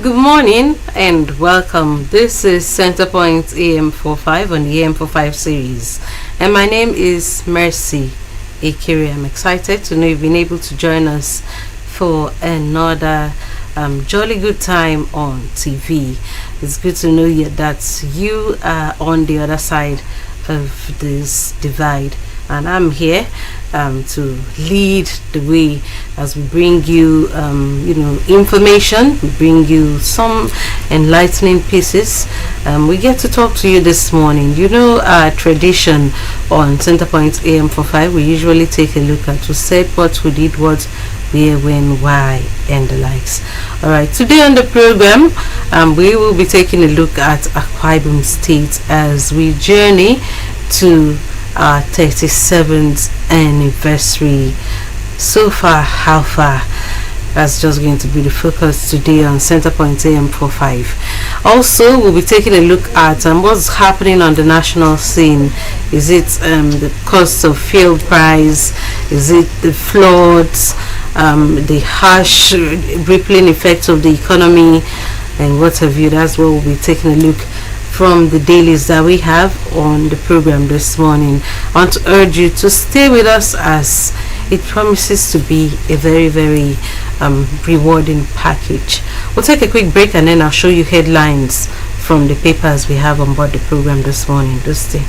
Good morning and welcome. This is Centerpoint AM45 on the AM45 series, and my name is Mercy Akiri. I'm excited to know you've been able to join us for another jolly good time on TV. It's good to know that you are on the other side of this divide, and I'm here to lead the way as we bring you information. We bring you some enlightening pieces. We get to talk to you this morning. Our tradition on Centerpoint AM45, we usually take a look at who said what, who did what, where, when, why, and the likes. Alright, today on the program, we will be taking a look at Akwa Ibom State as we journey to our 37th anniversary. So far, how far? That's just going to be the focus today on Centerpoint AM45. Also, we'll be taking a look at what's happening on the national scene. Is it the cost of fuel price? Is it the floods? The harsh rippling effects of the economy? And what have you? That's what we'll be taking a look from the dailies that we have on the program this morning. I want to urge you to stay with us as it promises to be a very, very rewarding package. We'll take a quick break and then I'll show you headlines from the papers we have on board the program this morning. Do stay.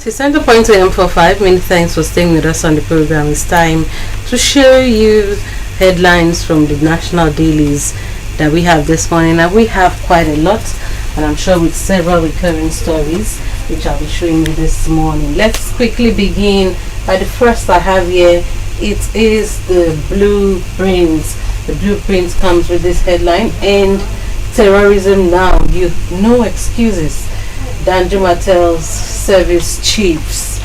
Centerpoint AM45, many thanks for staying with us on the program. It's time to show you headlines from the national dailies that we have this morning, and we have quite a lot, and I'm sure with several recurring stories which I'll be showing you this morning. Let's quickly begin by the first I have here. It is the blueprints. The blueprint comes with this headline: "End terrorism now, no excuses." Danjuma tells service chiefs.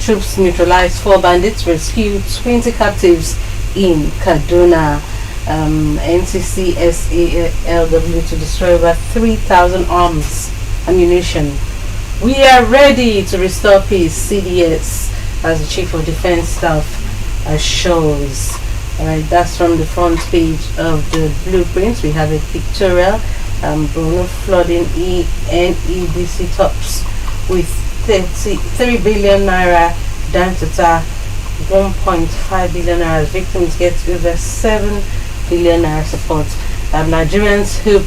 Troops neutralize 4 bandits, rescue 20 captives in Kaduna. NCC SALW to destroy over 3,000 arms, ammunition. We are ready to restore peace, CDS, as the Chief of Defense Staff assures. Alright, that's from the front page of the blueprints. We have a pictorial. Bruno flooding NEDC tops with 33 billion naira, Dantata 1.5 billion naira. Victims get over 7 billion naira support. Nigerians hope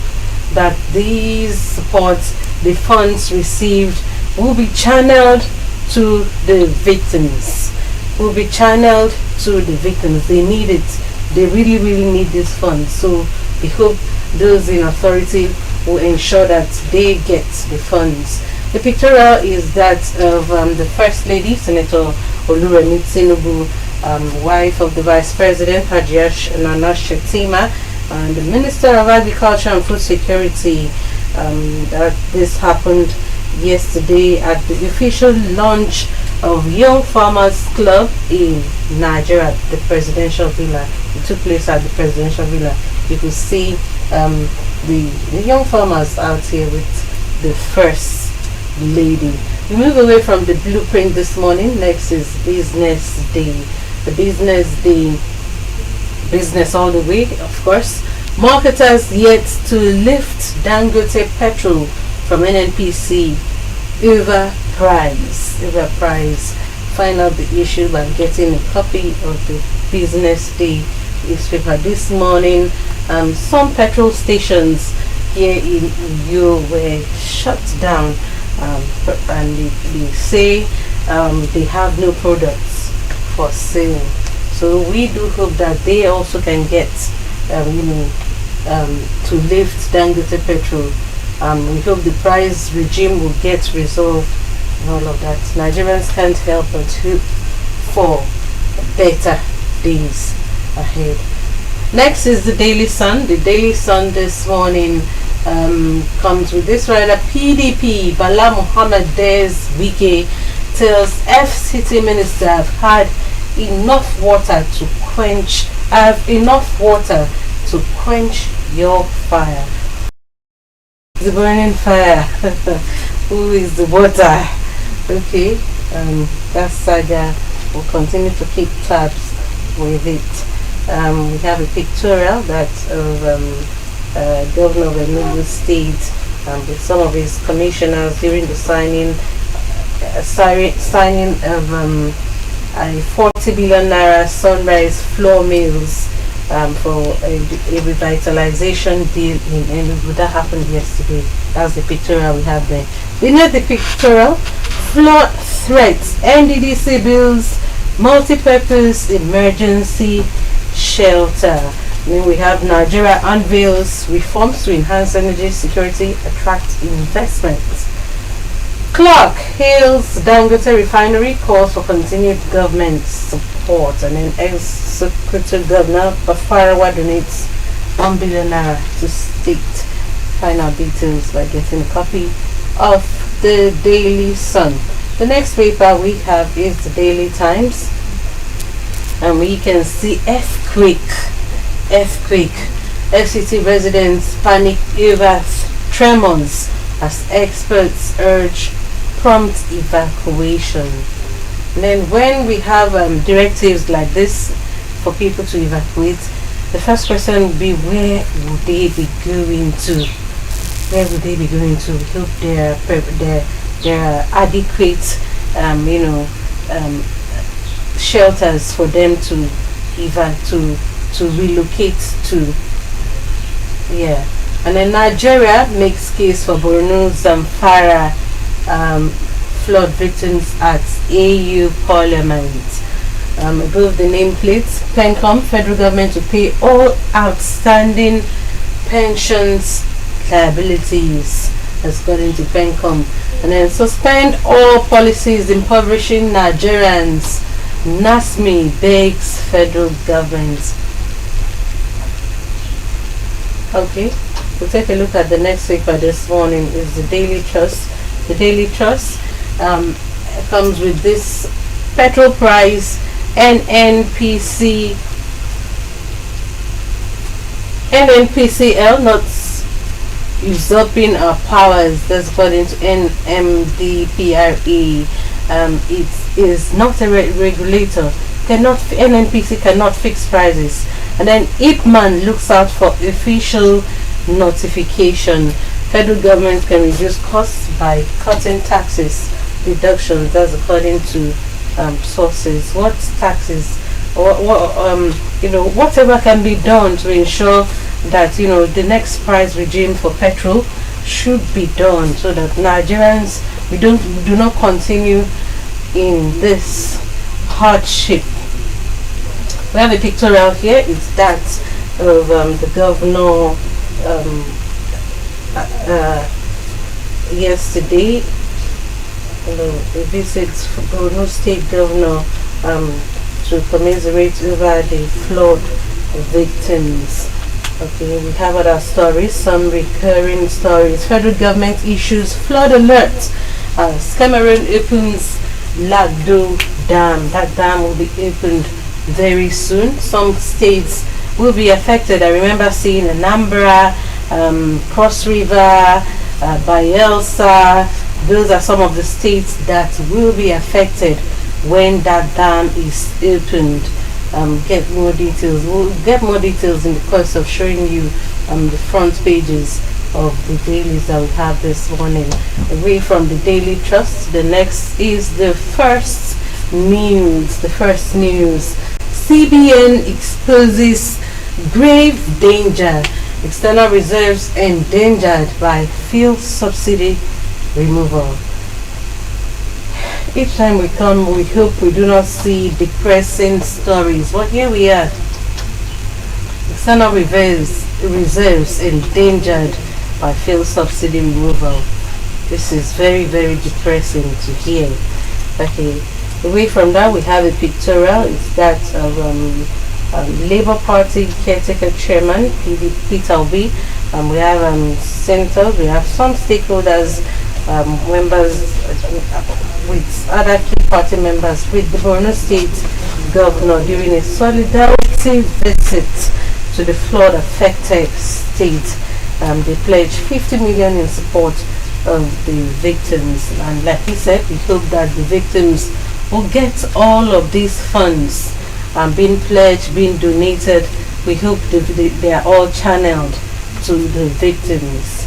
that these supports, the funds received, will be channeled to the victims. They need it. They really, really need these funds. So we hope those in authority will ensure that they get the funds. The pictorial is that of the First Lady, Senator Oluremi Tinubu, wife of the Vice President, Hajiya Nana Shettima, and the Minister of Agriculture and Food Security. That this happened yesterday at the official launch of Young Farmers Club in Nigeria, the Presidential Villa. It took place at the Presidential Villa. You could see the young farmers out here with the First Lady. We move away from the blueprint this morning. Next is Business Day. The Business Day, business all the way, of course. Marketers yet to lift Dangote petrol from NNPC over price. Find out the issue by getting a copy of the Business Day newspaper this morning. Some petrol stations here in Uyo were shut down, and they say they have no products for sale. So we do hope that they also can get, to lift Dangote petrol. We hope the price regime will get resolved and all of that. Nigerians can't help but hope for better days ahead. Next is the Daily Sun. The Daily Sun this morning comes with this writer: PDP Bala Muhammad Des Wike tells FCT minister, I've had enough water to quench. I have enough water to quench your fire. The burning fire. Who is the water? Okay, that saga will continue to keep tabs with it. We have a pictorial that of Governor of Enugu State with some of his commissioners during the signing of a 40 billion naira Sunrise flour mills for a revitalization deal in Enugu. That happened yesterday. That's the pictorial we have there. Beneath the pictorial, flood threats, NDDC bills, multi-purpose emergency shelter. Then we have Nigeria unveils reforms to enhance energy security, attract investments. Clark hails Dangote refinery, calls for continued government support. And then ex-Secretary Governor Bafarawa donates 1 billion naira to state. Find out details by getting a copy of the Daily Sun. The next paper we have is the Daily Times, and we can see earthquake. FCT residents panic over tremors as experts urge prompt evacuation. And then when we have directives like this for people to evacuate, the first question would be, where would they be going to? Where would they be going to? We hope there are adequate, shelters for them to relocate to. Yeah. And then Nigeria makes case for Borno Zamfara flood victims at AU Parliament. Above the nameplates, PENCOM, federal government to pay all outstanding pensions liabilities, has got into PENCOM. And then suspend all policies impoverishing Nigerians. NASMI begs federal government. Okay, we'll take a look at the next paper this morning. Is the Daily Trust. The Daily Trust comes with this: petrol price, NNPCL not usurping our powers. That's according to NMDPRA. It is not a regulator. NNPC cannot fix prices. And then Ipman looks out for official notification. Federal government can reduce costs by cutting taxes deductions. That's according to sources. What taxes, or whatever can be done to ensure that the next price regime for petrol should be done, so that Nigerians do not continue in this hardship. We have a pictorial here. It's that of the governor yesterday. A visit for Borno State Governor to commiserate over the flood victims. Okay, we have other stories, some recurring stories. Federal government issues flood alert as Cameroon opens Lagdo Dam. That dam will be opened very soon. Some states will be affected. I remember seeing Anambra, Cross River, Bayelsa. Those are some of the states that will be affected when that dam is opened. get more details. We'll get more details in the course of showing you the front pages of the dailies that we have this morning. Away from the Daily Trust, the next is the first news. The first news: CBN exposes grave danger. External reserves endangered by fuel subsidy removal. Each time we come, we hope we do not see depressing stories. But here we are. External reserves endangered by fuel subsidy removal. This is very, very depressing to hear. Okay. Away from that, we have a pictorial. It's that of Labour Party caretaker chairman, Peter Obi. We have senators, we have some stakeholders, members with other key party members with the Borno State governor during a solidarity visit to the flood affected state. They pledged 50 million in support of the victims, and like he said, we hope that the victims will get all of these funds being pledged, being donated. We hope they are all channeled to the victims.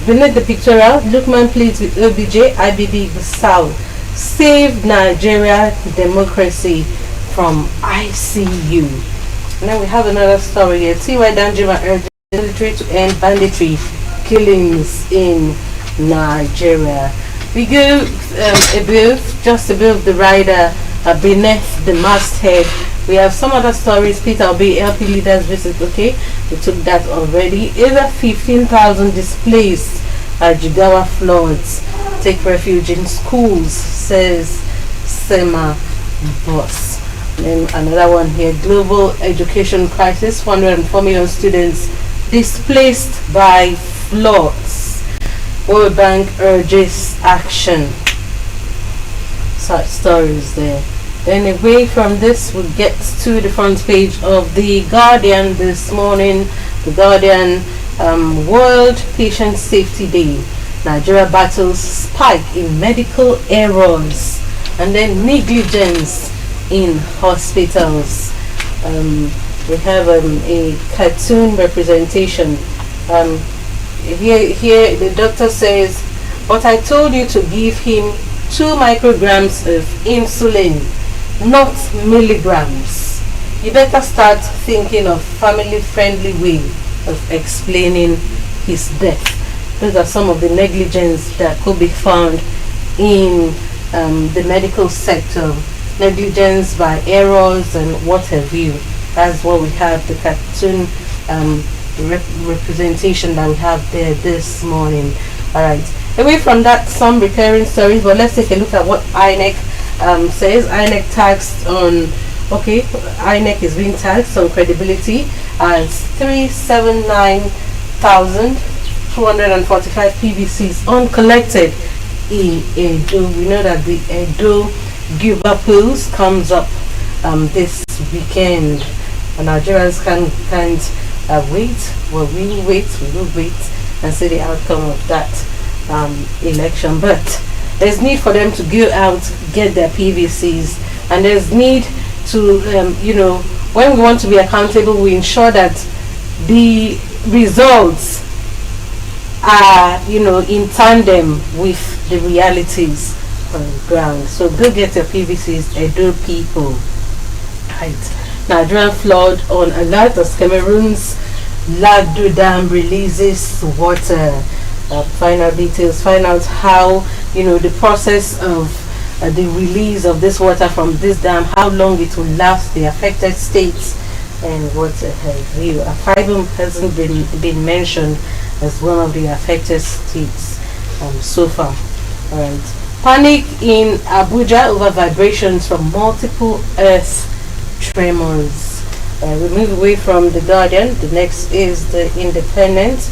Beneath the pictorial, Lukman pleads with OBJ, IBB Bissau, save Nigeria democracy from ICU. And then we have another story here. T.Y. Danjuma urges the military to end banditry killings in Nigeria. We go just above the rider, beneath the masthead. We have some other stories. Peter Obi, LP leaders visit. Okay, we took that already. Over 15,000 displaced Jigawa floods take refuge in schools, says SEMA boss. Then another one here: global education crisis. 104 million students displaced by floods. World Bank urges action. Such stories there. Then away from this, we'll get to the front page of The Guardian this morning. The Guardian, World Patient Safety Day. Nigeria battles spike in medical errors. And then negligence in hospitals. We have a cartoon representation. Here the doctor says, but I told you to give him 2 micrograms of insulin, not milligrams. You better start thinking of family-friendly way of explaining his death. Those are some of the negligence that could be found in the medical sector. Negligence by errors and what have you. That's what we have, the cartoon representation that we have there this morning. Alright, away from that, some recurring stories, but let's take a look at what INEC says. INEC taxed on, INEC is being taxed on credibility as 379,245 PVCs uncollected in Edo. We know that the Edo Guba Pools comes up this weekend, and Nigerians can't wait. Well, we will wait and see the outcome of that election. But there's need for them to go out, get their PVCs, and there's need to, when we want to be accountable, we ensure that the results are, in tandem with the realities on the ground. So go get your PVCs, Edo people. Right. Nigerian flood on alert as Cameroon's Lagdo Dam releases water. Find out details, find out how, the process of the release of this water from this dam, how long it will last, the affected states, and what have you. Akwa hasn't been mentioned as one of the affected states so far. Alright. Panic in Abuja over vibrations from multiple earth tremors. We move away from The Guardian. The next is The Independent.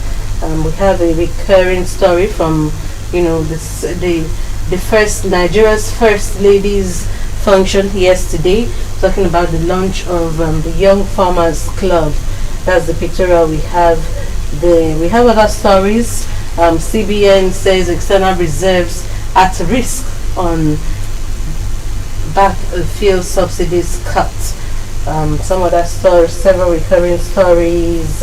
We have a recurring story from, the first Nigeria's first ladies function yesterday, talking about the launch of the Young Farmers Club. That's the pictorial we have there. We have other stories. CBN says external reserves at risk on back of fuel subsidies cut. Some other stories, several recurring stories.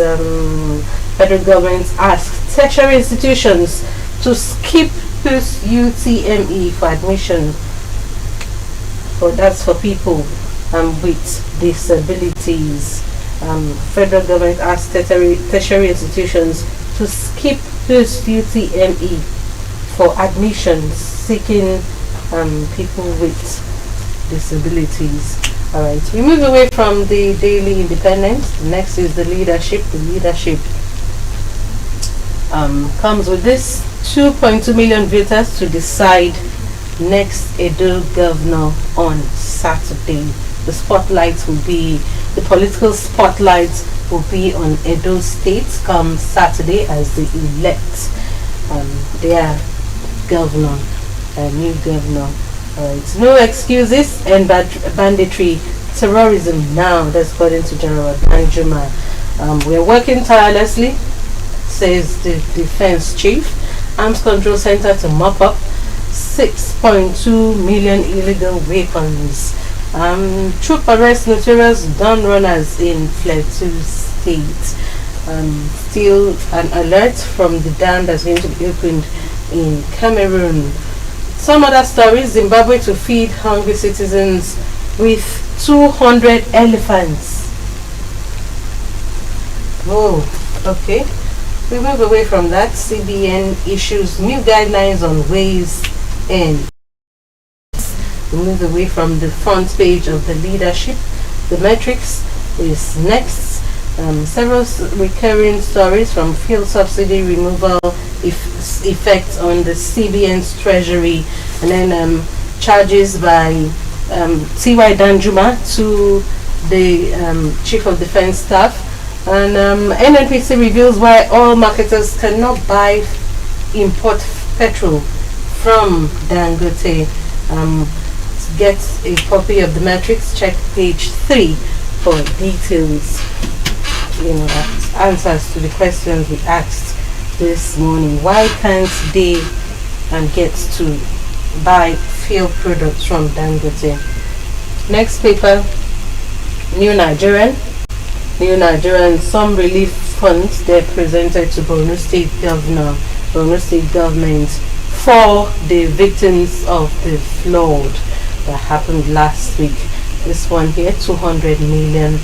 Federal government asks tertiary institutions to skip post UTME for admission. So that's for people with disabilities. Federal government asks tertiary institutions to skip post UTME for admissions, seeking people with disabilities. All right, we move away from the Daily Independent. Next is the leadership. The leadership comes with this: 2.2 million voters to decide next Edo governor on Saturday. The political spotlight will be on Edo State come Saturday as they elect their governor, a new governor. Alright, no excuses and banditry, terrorism now. That's according to General Danjuma. We are working tirelessly, says the defense chief. Arms Control Center to mop up 6.2 million illegal weapons. Troop arrest notorious gun runners in Plateau State. Still an alert from the dam that's going to be opened in Cameroon. Some other stories: Zimbabwe to feed hungry citizens with 200 elephants. Oh, okay. We move away from that. CBN issues new guidelines on ways in. We move away from the front page of the leadership. The metrics is next. Several recurring stories from fuel subsidy removal effects on the CBN's treasury, and then charges by T.Y. Danjuma to the Chief of Defense Staff, and NNPC reveals why oil marketers cannot buy import petrol from Dangote. To get a copy of the metrics, check page 3 for details. Answers to the questions we asked this morning. Why can't they get to buy fuel products from Dangote? Next paper, New Nigerian. Some relief funds they're presented to Borno State government for the victims of the flood that happened last week. This one here, 200 million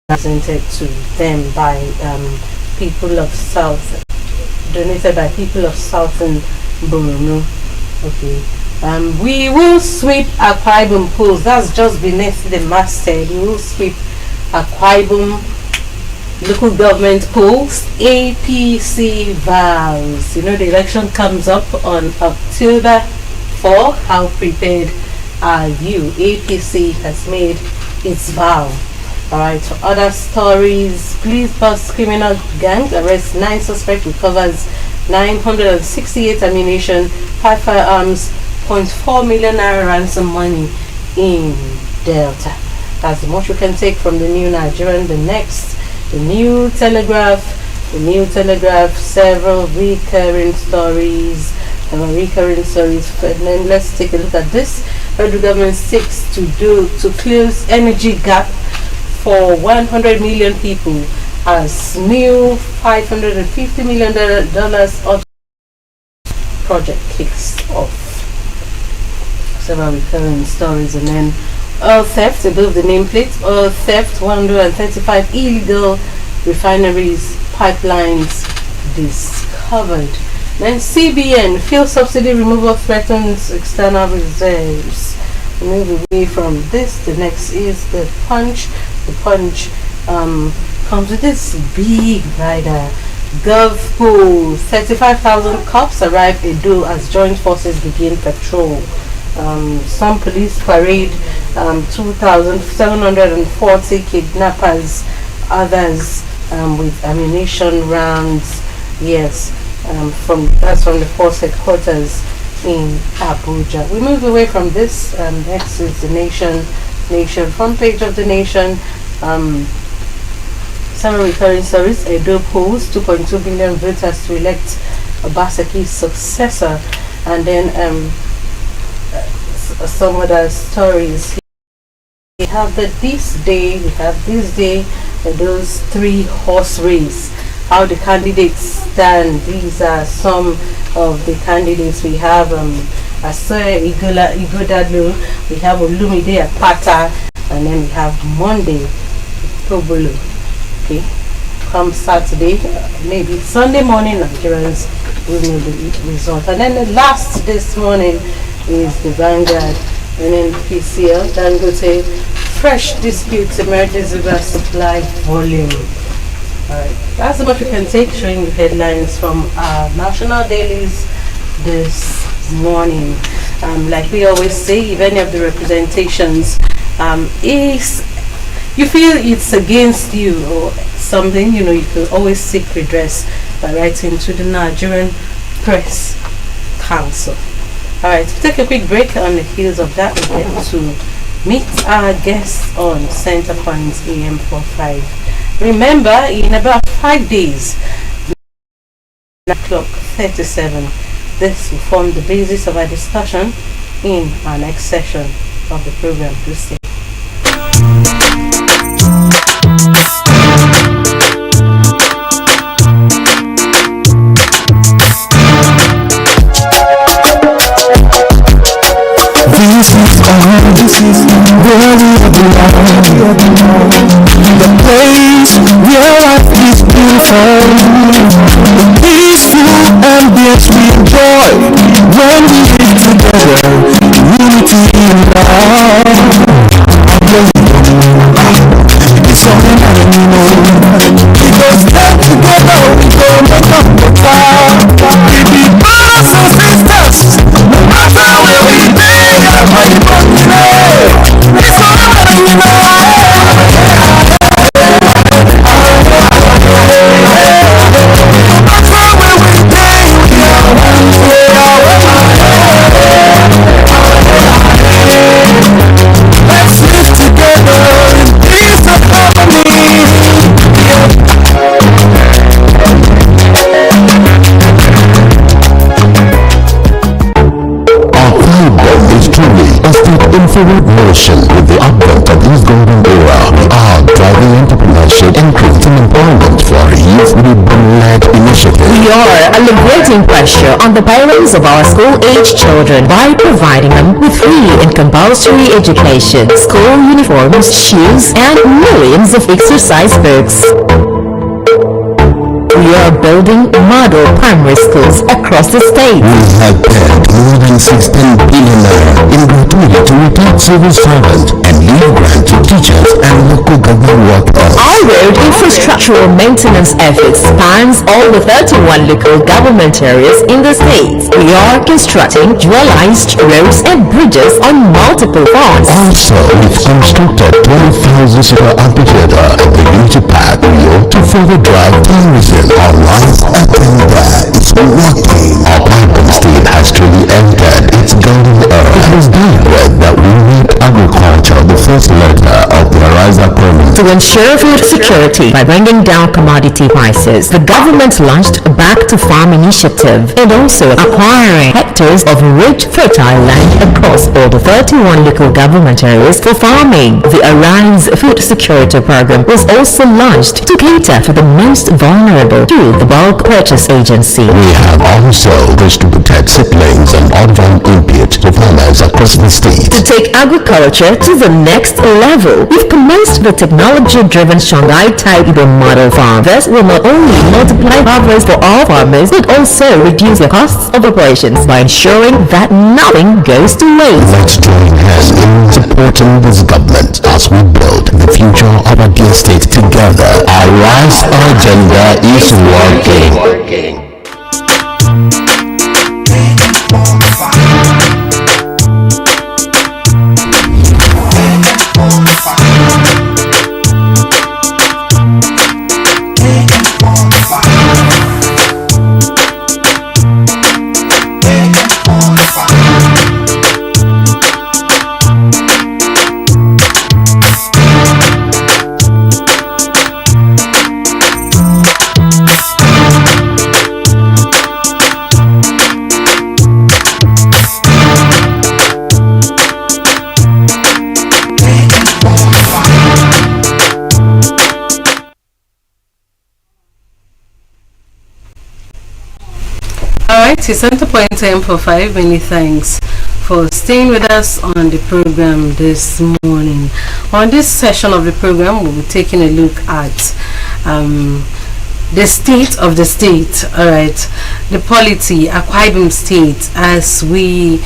presented to them by people of South, donated by people of Southern Borno. Okay. We will sweep Akwa Ibom pools. That's just beneath the masthead. We will sweep Akwa Ibom local government pools. APC vows. The election comes up on October 4. How prepared are you? APC has made its vow. Alright, for other stories, police bust criminal gang, arrests 9 suspects, recovers 968 ammunition, 5 firearms, 0.4 million naira ransom money in Delta. That's the most you can take from the New Nigerian. The next, the New Telegraph. Several recurring stories. And then let's take a look at this. Federal government seeks to close energy gap for 100 million people as new $550 million of project kicks off. Several recurring stories. And then oil theft above the nameplate. Oil theft, 135 illegal refineries, pipelines discovered. Then CBN, fuel subsidy removal threatens external reserves. Move away from this. The next is the Punch. The Punch comes with this big rider. GovPool, 35,000 cops arrive Edo as joint forces begin patrol. Some police parade 2,740 kidnappers, others with ammunition rounds. Yes, that's from the force headquarters in Abuja. We move away from this. Next is the Nation. Front page of the Nation. Several recurring stories. Edo polls 2.2 billion voters to elect Obaseki's successor, and then some other stories. have this day, those 3-horse race. How the candidates stand. These are some of the candidates. We have Asoya Igodalo, we have Olumide Apata, and then we have Monday Tobolo. Okay, come Saturday, maybe Sunday morning, Nigerians will know the result. And then the last this morning is the Vanguard, and then PCL, Dangote, fresh disputes emerges over supply volume. Alright, that's much we can take, showing you headlines from our national dailies this morning. Like we always say, if any of the representations is you feel it's against you or something, you can always seek redress by writing to the Nigerian Press Council. Alright, take a quick break. On the heels of that, we get to meet our guests on Center Points AM45. Remember, in about 5 days, 9:37, this will form the basis of our discussion in our next session of the program this day. This is where we belong. The place where life is beautiful. The peaceful ambience we enjoy when we live together. Unity and love. It's something that we know. Because stand together we go make up the fire. We be brothers and sisters, no matter where we be. It's all that we know. Infrared motion. With the advent of this golden era, we are driving entrepreneurship and creating employment for our youth with a led initiative. We are alleviating pressure on the parents of our school-age children by providing them with free and compulsory education, school uniforms, shoes, and millions of exercise books. We are building model primary schools across the state. We have paid more than 16 billion naira in gratuity to retired civil servants and leave grant to teachers and local government workers. Our road infrastructural maintenance efforts spans all the 31 local government areas in the state. We are constructing dualized roads and bridges on multiple fronts. Also, we've constructed 20,000 square amphitheater at the Unity Park, Rio, to further drive tourism. Our life at Tenda is working. Our Bible state has truly entered its golden era. It was deliberate that we made agriculture the first letter of the Arise promise. To ensure food security by bringing down commodity prices, the government launched a Back to Farm initiative and also acquiring hectares of rich fertile land across all the 31 local government areas for farming. The Arise Food Security Program was also launched to cater for the most vulnerable through the Bulk Purchase Agency. We have also distributed seedlings and other inputs to farmers across the state. To take agriculture to the next level, we've commenced the technology-driven Shanghai-type model farm. This will not only multiply harvest for all farmers, but also reduce the costs of operations by ensuring that nothing goes to waste. Let's join hands in supporting this government as we build the future of our dear state together. Our Rise agenda is working. Alright, it's Centerpoint time for 5. Many thanks for staying with us on the program this morning. On this session of the program, we'll be taking a look at the state of the state. Alright, the polity, Akwa Ibom State, as we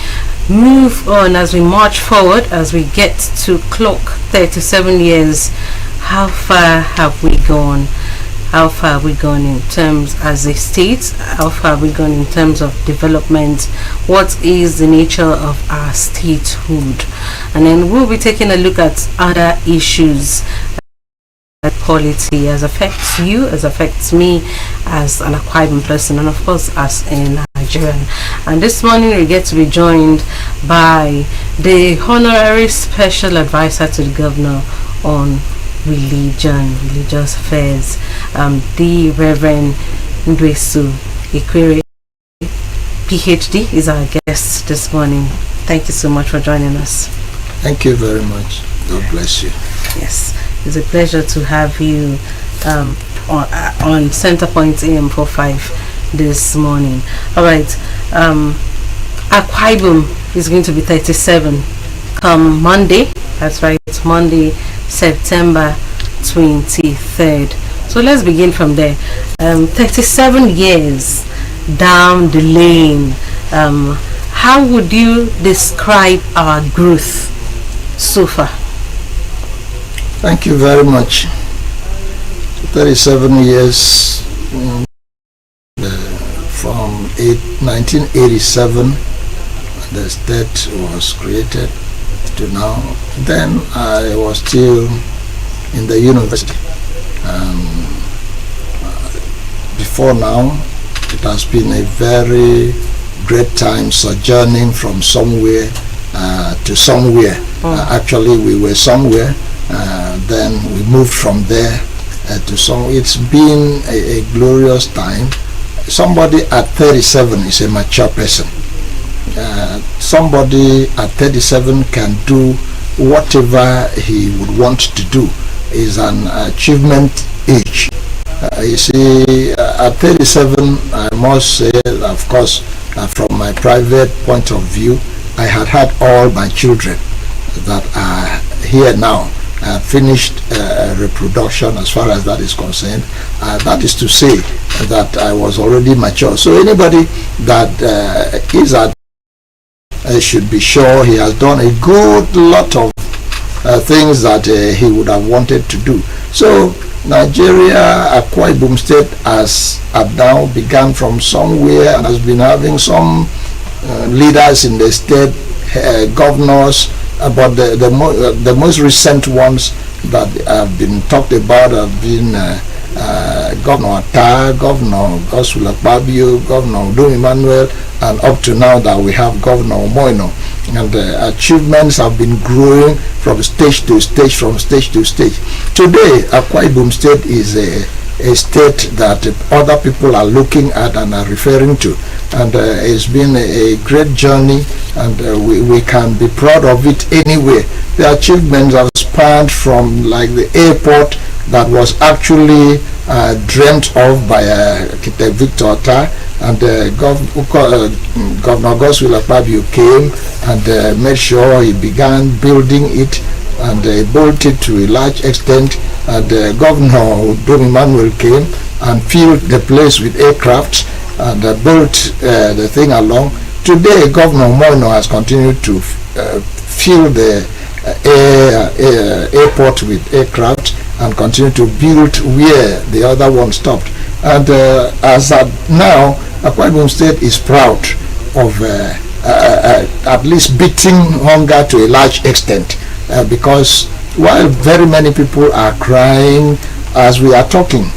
move on, as we march forward, as we get to clock 37 years. How far have we gone? How far have we gone in terms as a state? How far have we gone in terms of development? What is the nature of our statehood? And then we'll be taking a look at other issues that polity as affects you, as affects me as an Akwa Ibom person, and of course as a Nigerian. And this morning we get to be joined by the Honorary Special Advisor to the Governor on religious affairs, the Reverend Ndwesu Ikwere, PhD, is our guest this morning. Thank you so much for joining us. Thank you very much. God bless you. Yes, it's a pleasure to have you on Centerpoint AM45 this morning. All right, Akwa Ibom is going to be 37 come Monday. That's right, Monday, September 23rd. So let's begin from there. 37 years down the lane, how would you describe our growth so far? Thank you very much. 37 years from 1987, the state was created, to now. Then I was still in the university. Before now, it has been a very great time sojourning from somewhere to somewhere. Actually, we were somewhere, then we moved from there to some. It's been a glorious time. Somebody at 37 is a mature person. Somebody at 37 can do whatever he would want to do. Is an achievement age. You see, at 37, I must say, of course, from my private point of view, I had all my children that are here now. Finished reproduction as far as that is concerned. That is to say that I was already mature. So anybody that is at should be sure he has done a good lot of things that he would have wanted to do. So Nigeria, Akwa Ibom State has now begun from somewhere and has been having some leaders in the state, governors, but the most recent ones that have been talked about have been Governor Atta, Governor Godswill Akpabio, Governor Udom Emmanuel, and up to now that we have Governor Omoino. And the achievements have been growing from stage to stage, from stage to stage. Today, Akwa Ibom State is a state that other people are looking at and are referring to. And it's been a great journey, and we can be proud of it anyway. The achievements have spanned from like the airport that was actually dreamt of by Victor Atta, and Governor Godswill Akpabio came and made sure he began building it, and built it to a large extent, and Governor Udom Emmanuel came and filled the place with aircraft and built the thing along. Today, Governor Omoino has continued to fill the airport with aircraft and continue to build where the other one stopped. And as at now, Akwa Ibom State is proud of at least beating hunger to a large extent, because while very many people are crying as we are talking,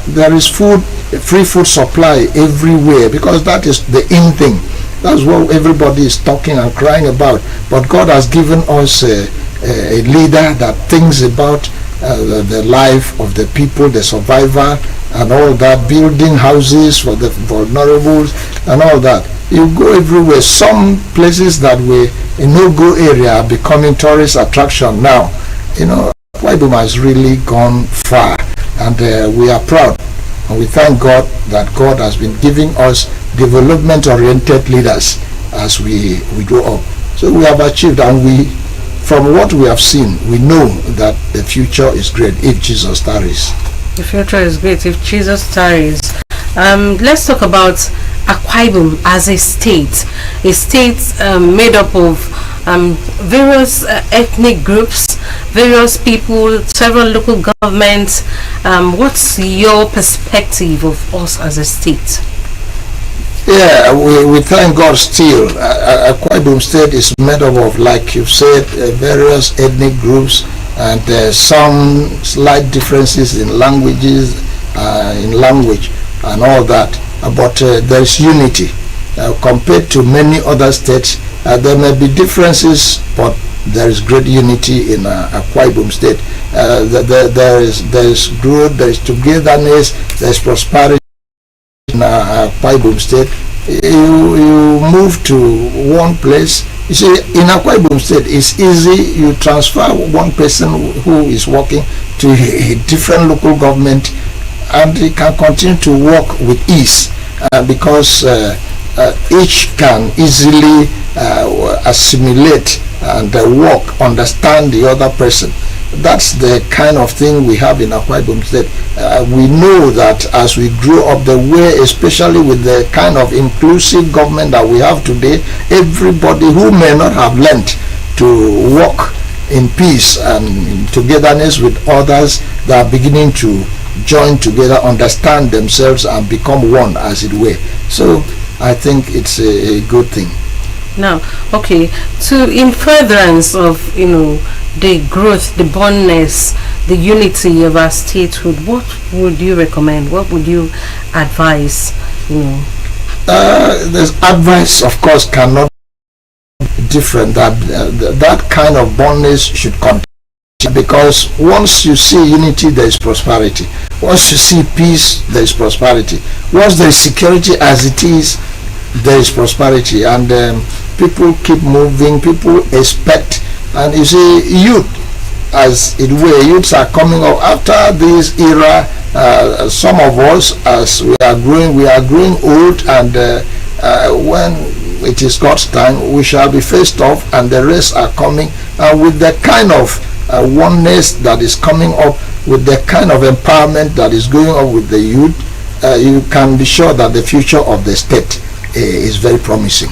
there is food, free food supply everywhere, because that is the in thing. That's what everybody is talking and crying about. But God has given us a leader that thinks about the life of the people, the survivor, and all that, building houses for the vulnerables and all that. You go everywhere. Some places that were a no-go area are becoming tourist attraction now. You know, Akwa Ibom has really gone far, and we are proud. And we thank God that God has been giving us development-oriented leaders as we grow up. So we have achieved, and from what we have seen, we know that the future is great if Jesus tarries. The future is great if Jesus tarries. Let's talk about Akwa Ibom as a state made up of various ethnic groups, various people, several local governments. What's your perspective of us as a state? Yeah, we thank God still. Akwa Ibom State is made up of, like you said, various ethnic groups, and some slight differences in languages, in language and all that. But there is unity. Compared to many other states, there may be differences, but there is great unity in Akwa Ibom State. There is growth, there is togetherness, there is prosperity in Akwa Ibom State. You move to one place. You see, in Akwa Ibom State, it's easy. You transfer one person who is working to a different local government, and he can continue to work with ease because each can easily assimilate and work, understand the other person. That's the kind of thing we have in Akwa Ibom State. We know that as we grow up the way, especially with the kind of inclusive government that we have today, everybody who may not have learned to work in peace and in togetherness with others, they are beginning to join together, understand themselves, and become one, as it were. So I think it's a good thing. Now, okay, in furtherance of the growth, the bondness, the unity of our statehood, what would you recommend? What would you advise? This advice, of course, cannot be different. That kind of bondness should continue, because once you see unity, there is prosperity. Once you see peace, there is prosperity. Once there is security as it is, there is prosperity, and people keep moving. People expect. And you see, youth, as it were, youths are coming up after this era. Some of us, as we are growing old, and when it is God's time, we shall be faced off, and the rest are coming. With the kind of oneness that is coming up, with the kind of empowerment that is going on with the youth, you can be sure that the future of the state is very promising.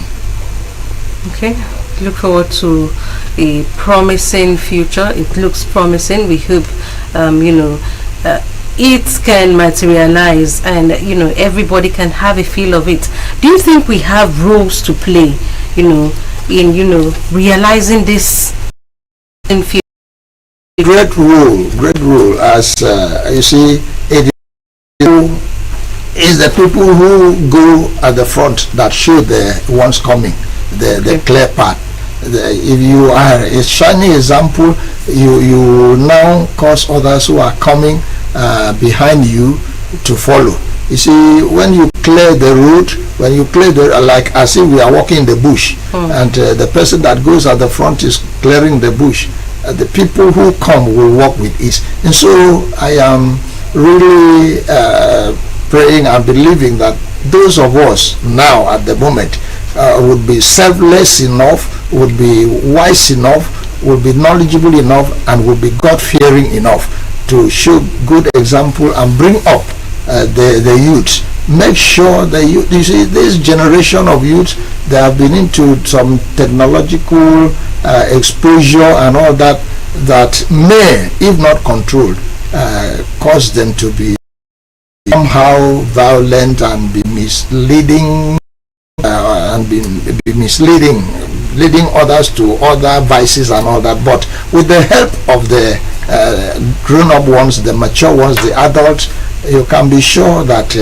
Okay. Look forward to a promising future. It looks promising. We hope it can materialize, and everybody can have a feel of it. Do you think we have roles to play in realizing this in future? Great role, as you see, it is the people who go at the front that show the ones coming, the clear path. If you are a shining example, you now cause others who are coming behind you to follow. You see, when you clear the road, like as if we are walking in the bush, and the person that goes at the front is clearing the bush, the people who come will walk with ease. And so I am really praying and believing that those of us now at the moment would be selfless enough, would be wise enough, would be knowledgeable enough, and would be God-fearing enough to show good example and bring up the youths. Make sure the youth, you see, this generation of youths, they have been into some technological exposure and all that may, if not controlled, cause them to be somehow violent and be misleading, leading others to other vices and all that. But with the help of the grown-up ones, the mature ones, the adults, you can be sure that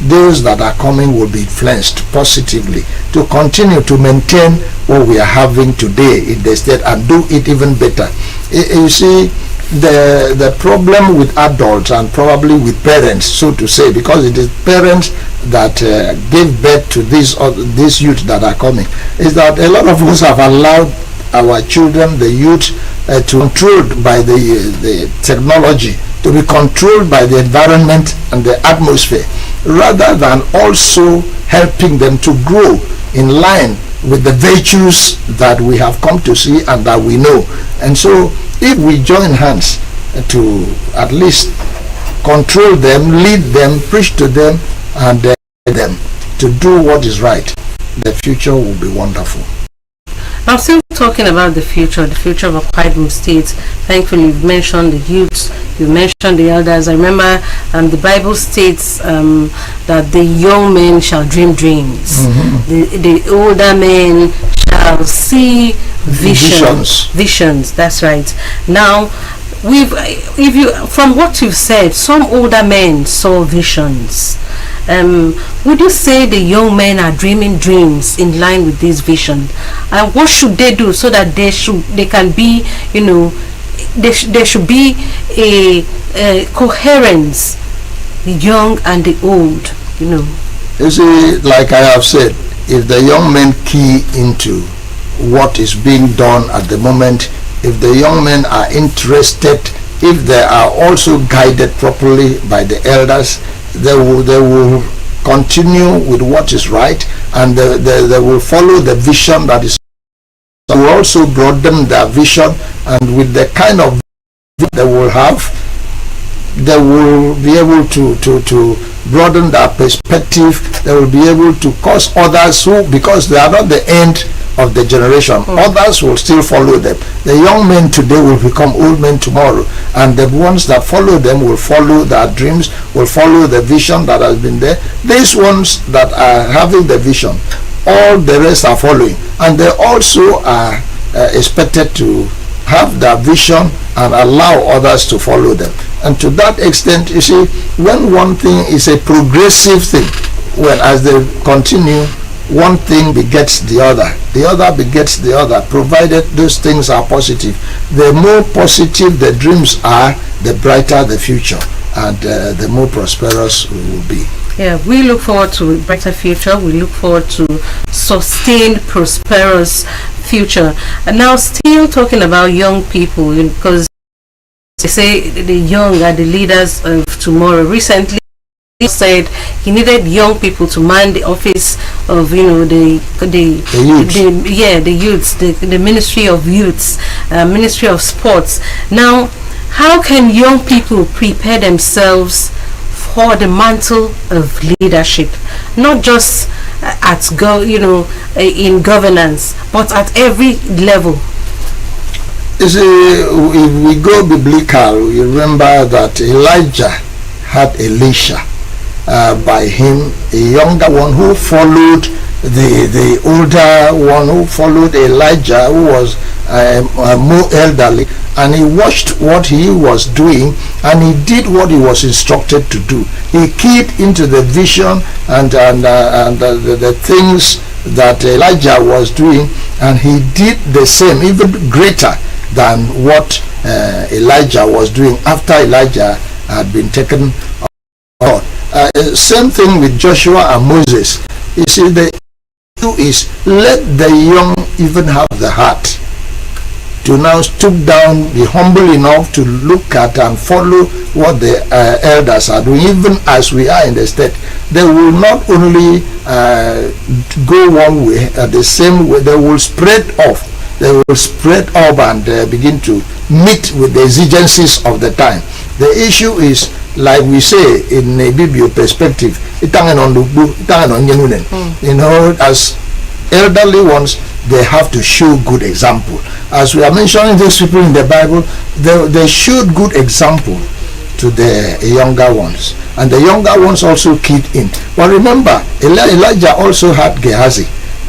those that are coming will be influenced positively to continue to maintain what we are having today in the state and do it even better. You see, the problem with adults and probably with parents, so to say, because it is parents that gave birth to these youth that are coming, is that a lot of us have allowed our children, the youth, to be controlled by the technology, to be controlled by the environment and the atmosphere, rather than also helping them to grow in line with the virtues that we have come to see and that we know. And so if we join hands to at least control them, lead them, preach to them, and them to do what is right, the future will be wonderful. I'm still talking about the future of Akwa Ibom State. Thankfully, you've mentioned the youths, you mentioned the elders. I remember the Bible states that the young men shall dream dreams, the older men shall see visions. That's right. Now, from what you've said, some older men saw visions. Would you say the young men are dreaming dreams in line with this vision? And what should they do so that they can be, there should be a coherence, the young and the old, You see, like I have said, if the young men key into what is being done at the moment, if the young men are interested, if they are also guided properly by the elders, they will continue with what is right, and they will follow the vision that is. They will also broaden their vision, and with the kind of vision they will have, they will be able to broaden their perspective. They will be able to cause others who, because they are not the end of the generation, others will still follow them. The young men today will become old men tomorrow, and the ones that follow them will follow their dreams, will follow the vision that has been there. These ones that are having the vision, all the rest are following, and they also are expected to have their vision and allow others to follow them. And to that extent, you see, when one thing is a progressive thing, when as they continue, one thing begets the other begets the other, provided those things are positive. The more positive the dreams are, the brighter the future, and the more prosperous we will be. Yeah, we look forward to a brighter future. We look forward to sustained, prosperous future. And now, still talking about young people, because they say the young are the leaders of tomorrow. Recently, he said he needed young people to man the office of the youths, the Ministry of Youths, Ministry of Sports. Now, how can young people prepare themselves for the mantle of leadership, not just in governance, but at every level? You see, if we go biblical, you remember that Elijah had Elisha by him, a younger one who followed the older one, who followed Elijah, who was more elderly, and he watched what he was doing, and he did what he was instructed to do. He keyed into the vision and the things that Elijah was doing, and he did the same, even greater than what Elijah was doing after Elijah had been taken out. Same thing with Joshua and Moses. You see, the issue is, let the young even have the heart to now stoop down, be humble enough to look at and follow what the elders are doing. Even as we are in the state, they will not only go one way, the same way, they will spread off. They will spread up and begin to meet with the exigencies of the time. The issue is, like we say in a Bible perspective, as elderly ones, they have to show good example. As we are mentioning these people in the Bible, they showed good example to the younger ones, and the younger ones also keyed in. But remember, Elijah also had Gehazi,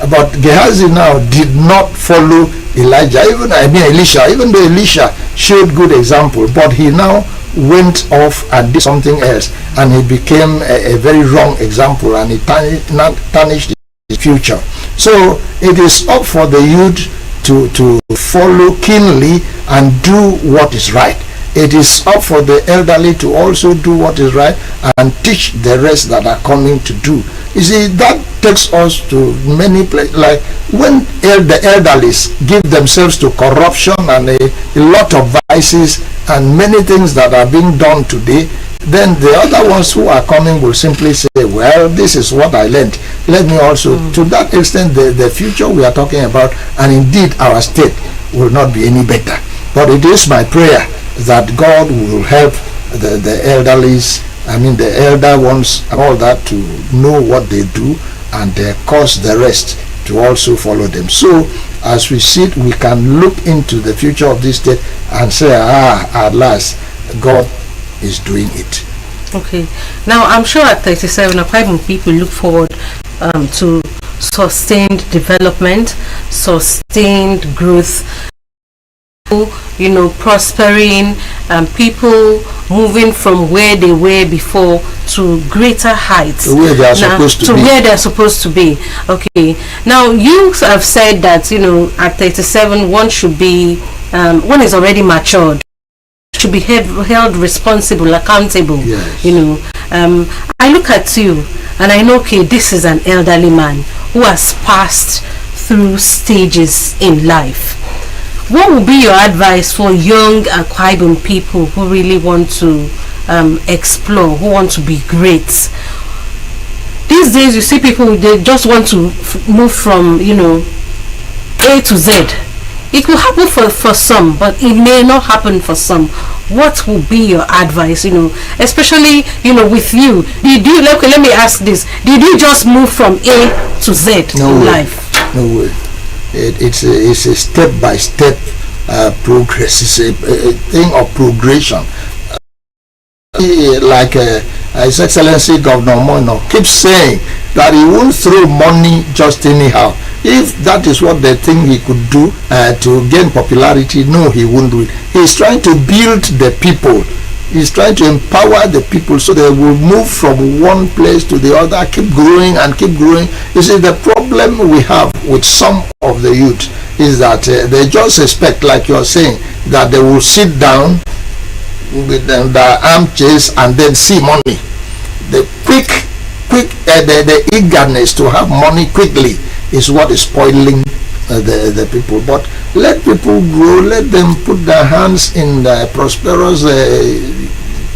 but Gehazi now did not follow Elijah. Elisha, even though Elisha showed good example, but he now went off and did something else, and he became a very wrong example, and he tarnished his future. So it is up for the youth to follow keenly and do what is right. It is up for the elderly to also do what is right and teach the rest that are coming to do. You see, that takes us to many places, like when the elderly give themselves to corruption and a lot of vices and many things that are being done today, then the other ones who are coming will simply say, well, this is what I learned. Let me also, to that extent, the future we are talking about, and indeed our state, will not be any better. But it is my prayer that God will help the elderlies, the elder ones and all that, to know what they do and cause the rest to also follow them. So as we sit, we can look into the future of this state and say, at last, God is doing it. Okay. Now, I'm sure at 37, Akwa people look forward to sustained development, sustained growth, prospering, people moving from where they were before to greater heights, to where they are supposed to be. Okay. Now, you have said that at 37 one should be one is already matured, should be held responsible, accountable. Yes. I look at you and I know, okay, this is an elderly man who has passed through stages in life. What would be your advice for young Akwa Ibom people who really want to explore, who want to be great? These days you see people, they just want to move from A to Z. It will happen for some, but it may not happen for some. What will be your advice, especially, with you? Let me ask this. Did you just move from A to Z in life? No way. It's a step-by-step progress. It's a thing of progression. Like His Excellency Governor Mono keeps saying that he won't throw money just anyhow. If that is what they think he could do to gain popularity, no, he won't do it. He's trying to build the people. He's trying to empower the people so they will move from one place to the other, keep growing and keep growing. You see, the problem we have with some of the youth is that they just expect, like you're saying, that they will sit down with the armchairs and then see money. The the eagerness to have money quickly is what is spoiling the people. But let people grow, let them put their hands in the prosperous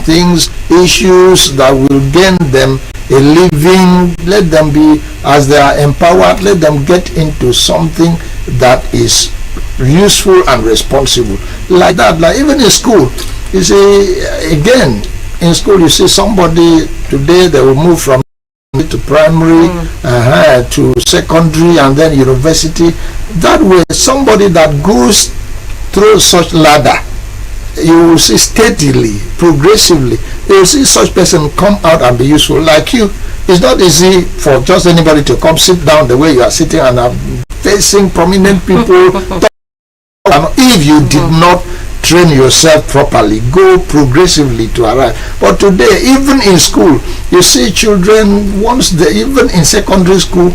things, issues that will gain them a living. Let them be, as they are empowered, let them get into something that is useful and responsible. Like that, like even in school, you see, again, in school you see somebody today, they will move from to primary to secondary and then university. That way, somebody that goes through such ladder, you will see steadily, progressively, you will see such person come out and be useful. Like you, it's not easy for just anybody to come sit down the way you are sitting and are facing prominent people. If you did not train yourself properly, go progressively to arrive. But today, even in school, you see children, even in secondary school,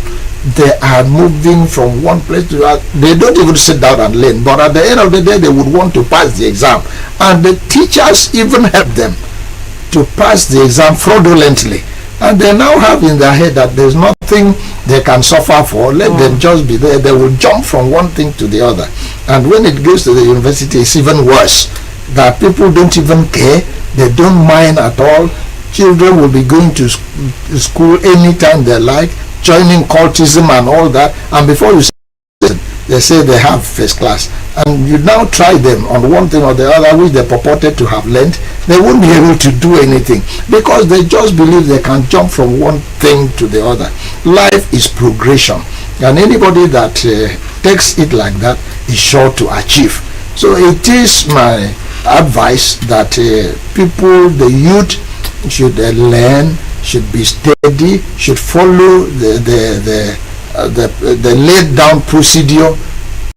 they are moving from one place to another. They don't even sit down and learn, but at the end of the day, they would want to pass the exam, and the teachers even help them to pass the exam fraudulently. And they now have in their head that there's nothing they can suffer for. Let them just be there. They will jump from one thing to the other. And when it goes to the university, it's even worse. That people don't even care. They don't mind at all. Children will be going to school anytime they like, joining cultism and all that. And before you say, they say they have first class. And you now try them on one thing or the other which they purported to have learned, they won't be able to do anything because they just believe they can jump from one thing to the other. Life is progression, and anybody that takes it like that is sure to achieve. So it is my advice that people, the youth, should learn, should be steady, should follow the laid down procedure.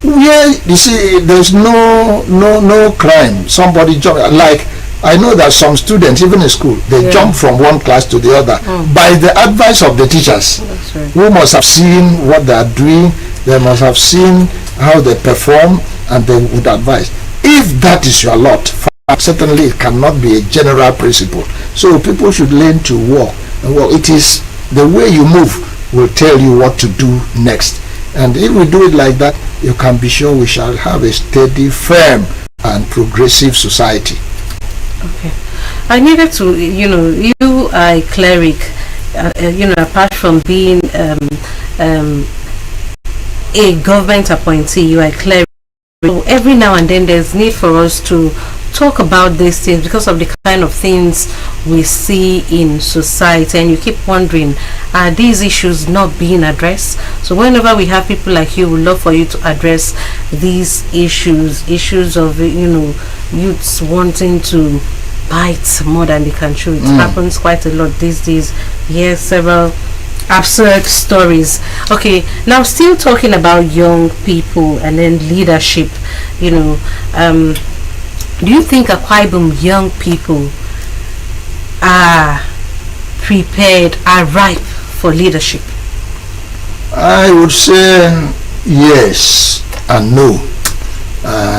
Where you see there's no crime. Somebody jump, like I know that some students even in school they jump from one class to the other by the advice of the teachers. That's right. Who must have seen what they are doing, they must have seen how they perform, and they would advise. If that is your lot, certainly it cannot be a general principle. So people should learn to walk. Well, it is the way you move will tell you what to do next. And if we do it like that, you can be sure we shall have a steady, firm, and progressive society. Okay. I needed to, you are a cleric, apart from being a government appointee, you are a cleric. So every now and then there's need for us to talk about these things because of the kind of things we see in society, and you keep wondering, are these issues not being addressed? So whenever we have people like you, we'd love for you to address these issues of youths wanting to bite more than they can chew. It happens quite a lot these days. Yes, several absurd stories. Okay, now still talking about young people and then leadership, do you think Akwa Ibom young people are prepared, are ripe for leadership? I would say yes and no.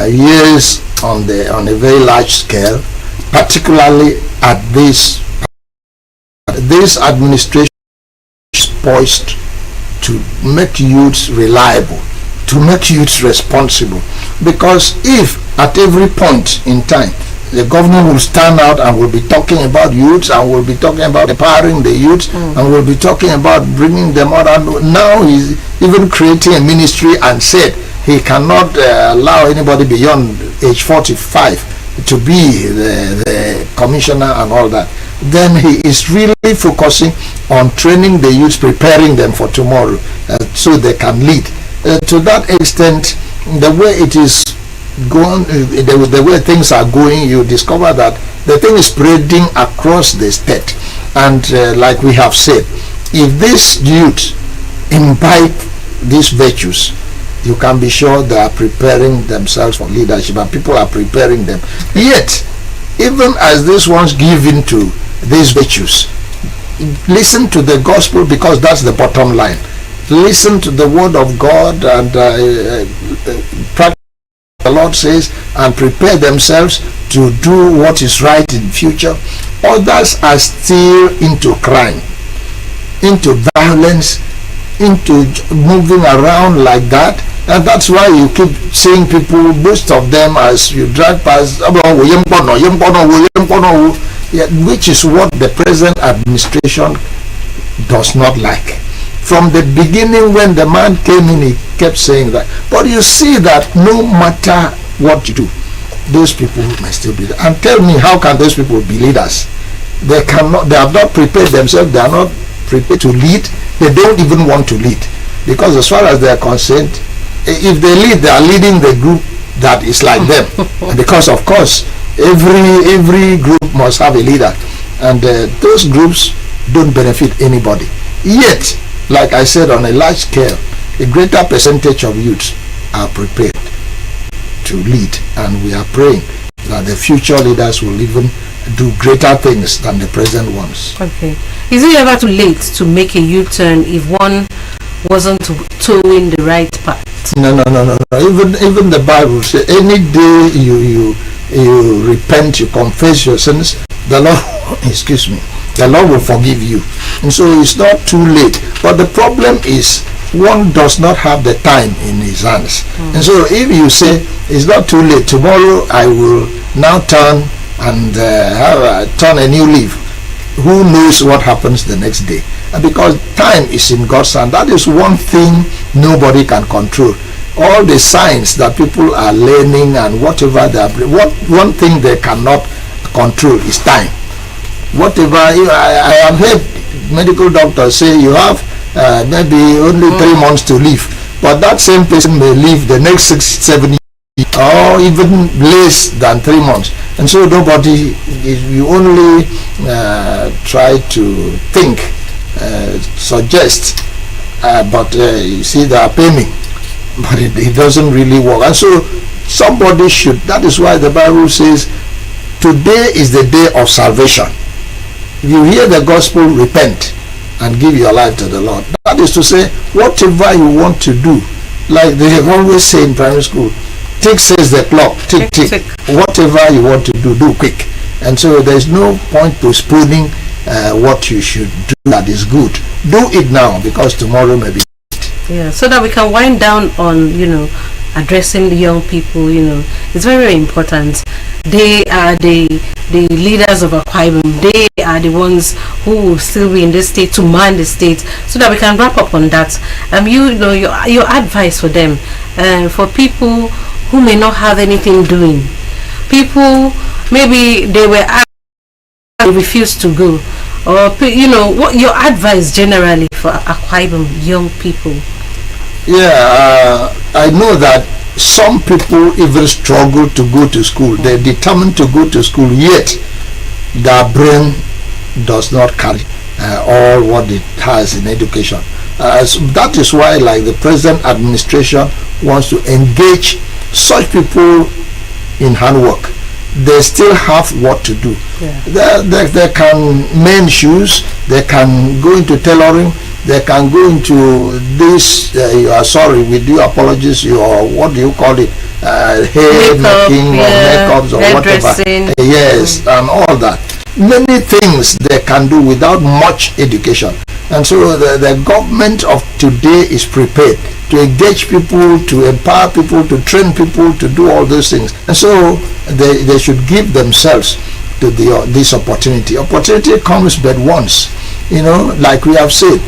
Yes, on a very large scale, particularly at this administration is poised to make youths reliable, to make youths responsible. Because if at every point in time the government will stand out and will be talking about youths, and will be talking about empowering the youths, and will be talking about bringing them out, and now he's even creating a ministry and said he cannot allow anybody beyond age 45 to be the commissioner and all that, then he is really focusing on training the youths, preparing them for tomorrow, so they can lead. To that extent, the way it is going, the way things are going, you discover that the thing is spreading across the state. And like we have said, if these youths imbibe these virtues, you can be sure they are preparing themselves for leadership, and people are preparing them. Yet, even as these ones give into these virtues, listen to the gospel, because that's the bottom line. Listen to the word of God and practice the Lord says, and prepare themselves to do what is right in future. Others are still into crime, into violence, into moving around like that. And that's why you keep seeing people, most of them, as you drive past, which is what the present administration does not like. From the beginning, when the man came in, he kept saying that. But you see that no matter what you do, those people may still be there. And tell me, how can those people be leaders? They cannot. They have not prepared themselves. They are not prepared to lead. They don't even want to lead, because as far as they are concerned, if they lead, they are leading the group that is like them. Because of course, every group must have a leader, and those groups don't benefit anybody. Yet, like I said, on a large scale, a greater percentage of youths are prepared to lead, and we are praying that the future leaders will even do greater things than the present ones. Okay. Is it ever too late to make a U-turn if one wasn't towing the right path? No. Even the Bible says, any day you repent, you confess your sins, the Lord, the Lord will forgive you. And so it's not too late. But the problem is, one does not have the time in his hands. And so if you say it's not too late, tomorrow I will now turn and turn a new leaf, who knows what happens the next day? And because time is in God's hand, that is one thing nobody can control. All the signs that people are learning and whatever they are, one thing they cannot control is time. Whatever, I have heard medical doctors say you have maybe only 3 months to live, but that same person may live the next 6-7 years, or even less than 3 months. And so nobody, you only try to think, suggest, but you see, they are paying, but it doesn't really work. And so somebody should, that is why the Bible says today is the day of salvation. If you hear the gospel, repent and give your life to the Lord. That is to say, whatever you want to do, like they always say in primary school, tick says the clock, tick, tick. Whatever you want to do, do quick. And so there's no point postponing what you should do that is good. Do it now, because tomorrow may be. Yeah, so that we can wind down on, addressing the young people. It's very, very important. They are the leaders of Akwa Ibom. They are the ones who will still be in the state to man the state. So that we can wrap up on that. Your advice for them, for people who may not have anything doing, people maybe they were asked, they refused to go, or what your advice generally for Akwa Ibom young people? Yeah, I know that some people even struggle to go to school. They're determined to go to school, yet their brain does not carry all what it has in education. So that is why, like, the present administration wants to engage such people in handwork. They still have what to do. Yeah. They can mend shoes, they can go into tailoring, they can go into this, with due apologies, what do you call it, hair making, or makeups, or whatever. Yes, and all that. Many things they can do without much education. And so the government of today is prepared to engage people, to empower people, to train people, to do all those things. And so they should give themselves to this opportunity. Opportunity comes but once, like we have said.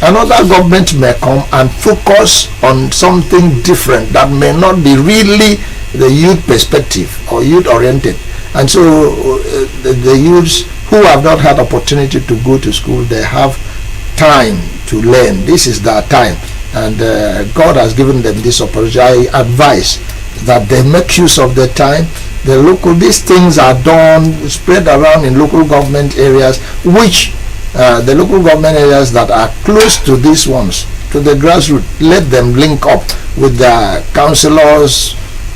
Another government may come and focus on something different that may not be really the youth perspective or youth oriented. And so the youths who have not had opportunity to go to school, they have time to learn. This is their time, and God has given them this opportunity. I advise that they make use of their time. These things are done, spread around in local government areas, which the local government areas that are close to these ones, to the grassroots, let them link up with the councillors,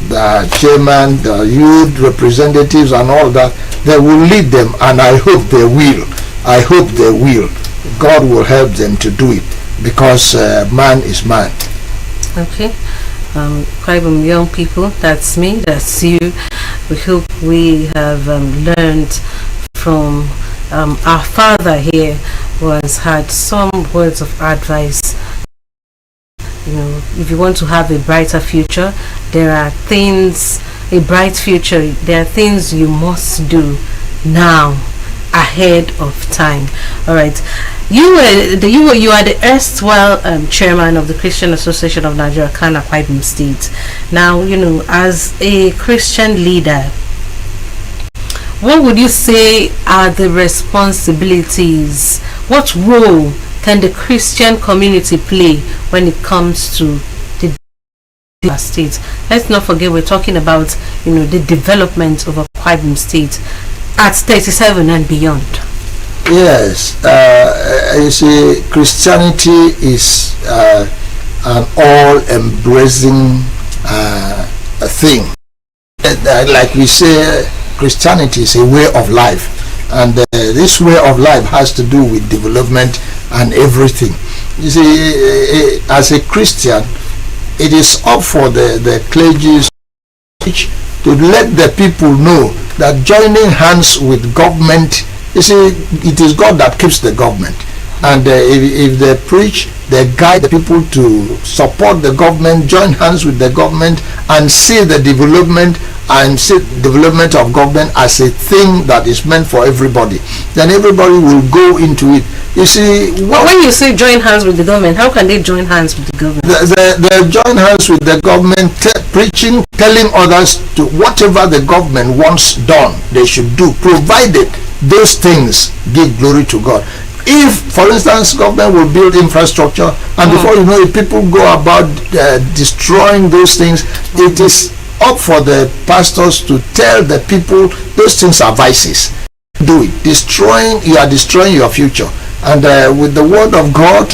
the chairman, the youth representatives, and all that. They will lead them, and I hope they will. I hope they will. God will help them to do it, because man is man. Okay. Akwa Ibom young people, that's me, that's you. We hope we have learned from our father here, who has had some words of advice. If you want to have a brighter future, there are things, a bright future, there are things you must do now, ahead of time. All right, you are the erstwhile chairman of the Christian Association of Nigeria, CAN, Akwa Ibom State. Now, as a Christian leader, what would you say are the responsibilities? What role can the Christian community play when it comes to the state? Let's not forget, we're talking about the development of Akwa Ibom State at 37 and beyond. Yes, you see, Christianity is an all-embracing thing. Like we say, Christianity is a way of life, and this way of life has to do with development and everything. You see, as a Christian, it is up for the clergy to let the people know that joining hands with government, you see, it is God that keeps the government. And if they preach, they guide the people to support the government, join hands with the government, and see the development of government as a thing that is meant for everybody, then everybody will go into it. You see, when you say join hands with the government, how can they join hands with the government? They join hands with the government, preaching, telling others to whatever the government wants done, they should do, provided those things give glory to God. If, for instance, government will build infrastructure, and before you know it, people go about destroying those things, it is up for the pastors to tell the people those things are vices. Do it. You are destroying your future. And with the word of God,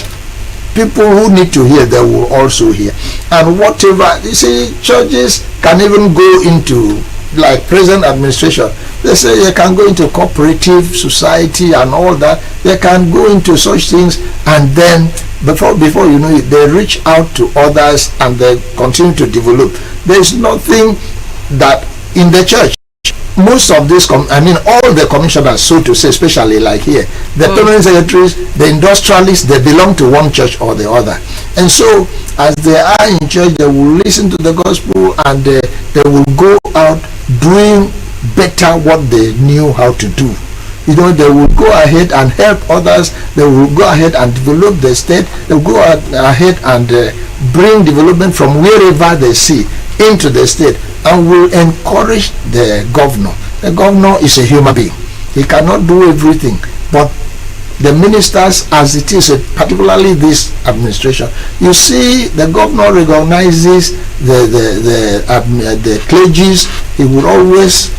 people who need to hear, they will also hear. And whatever, you see, churches can even go into, like present administration, they say they can go into cooperative society and all that. They can go into such things, and then before you know it, they reach out to others and they continue to develop. There is nothing that in the church, most of these, all the commissioners, so to say, especially like here, the permanent secretaries, the industrialists, they belong to one church or the other. And so, as they are in church, they will listen to the gospel and they will go out doing better what they knew how to do. You know, they will go ahead and help others. They will go ahead and develop the state. They will go ahead and bring development from wherever they see into the state, and will encourage the governor. The governor is a human being. He cannot do everything, but the ministers, as it is, particularly this administration, you see, the governor recognizes the clergies. He will always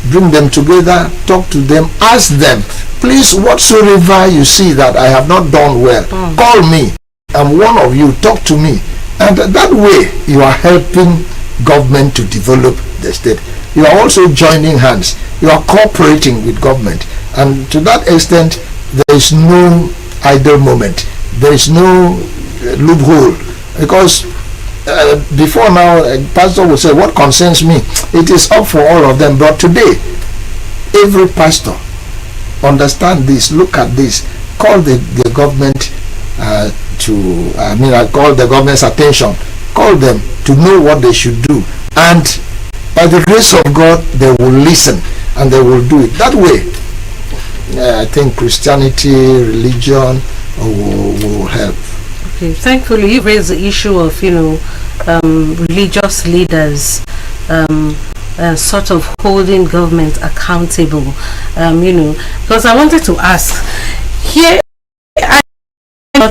bring them together, talk to them, ask them, please, whatsoever you see that I have not done well, call me. I'm one of you, talk to me. And that way you are helping government to develop the state. You are also joining hands. You are cooperating with government. And to that extent, there is no idle moment. There is no loophole. Because before now, a pastor would say, what concerns me? It is up for all of them. But today, every pastor understand this, look at this, call the government I call the government's attention, call them to know what they should do. And by the grace of God, they will listen and they will do it. That way, I think Christianity, religion will help. Okay, thankfully you raised the issue of religious leaders sort of holding government accountable, because I wanted to ask here.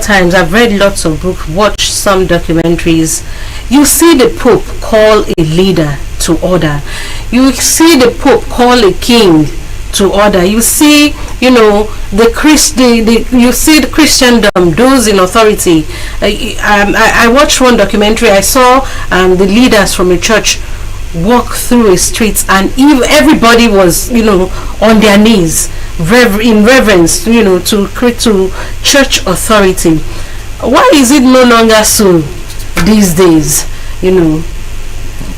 Times I've read lots of books, watched some documentaries. You see the Pope call a leader to order. You see the Pope call a king to order. You see, you see the Christendom, those in authority. I watched one documentary. I saw the leaders from a church walk through a street, and everybody was, on their knees, in reverence, to church authority. Why is it no longer so these days?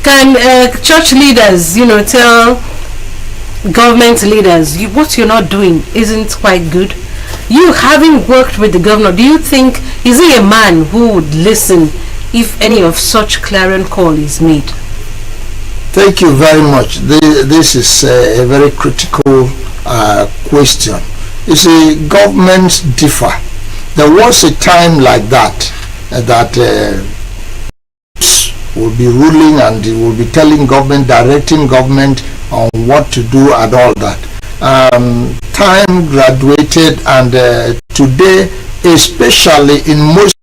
Can church leaders, tell government leaders, what you're not doing isn't quite good? You, having worked with the governor, do you think, is he a man who would listen if any of such clarion call is made? Thank you very much. This is a very critical question. You see, governments differ. There was a time like that will be ruling and it will be telling government, directing government on what to do and all that. Time graduated, and today, especially in most,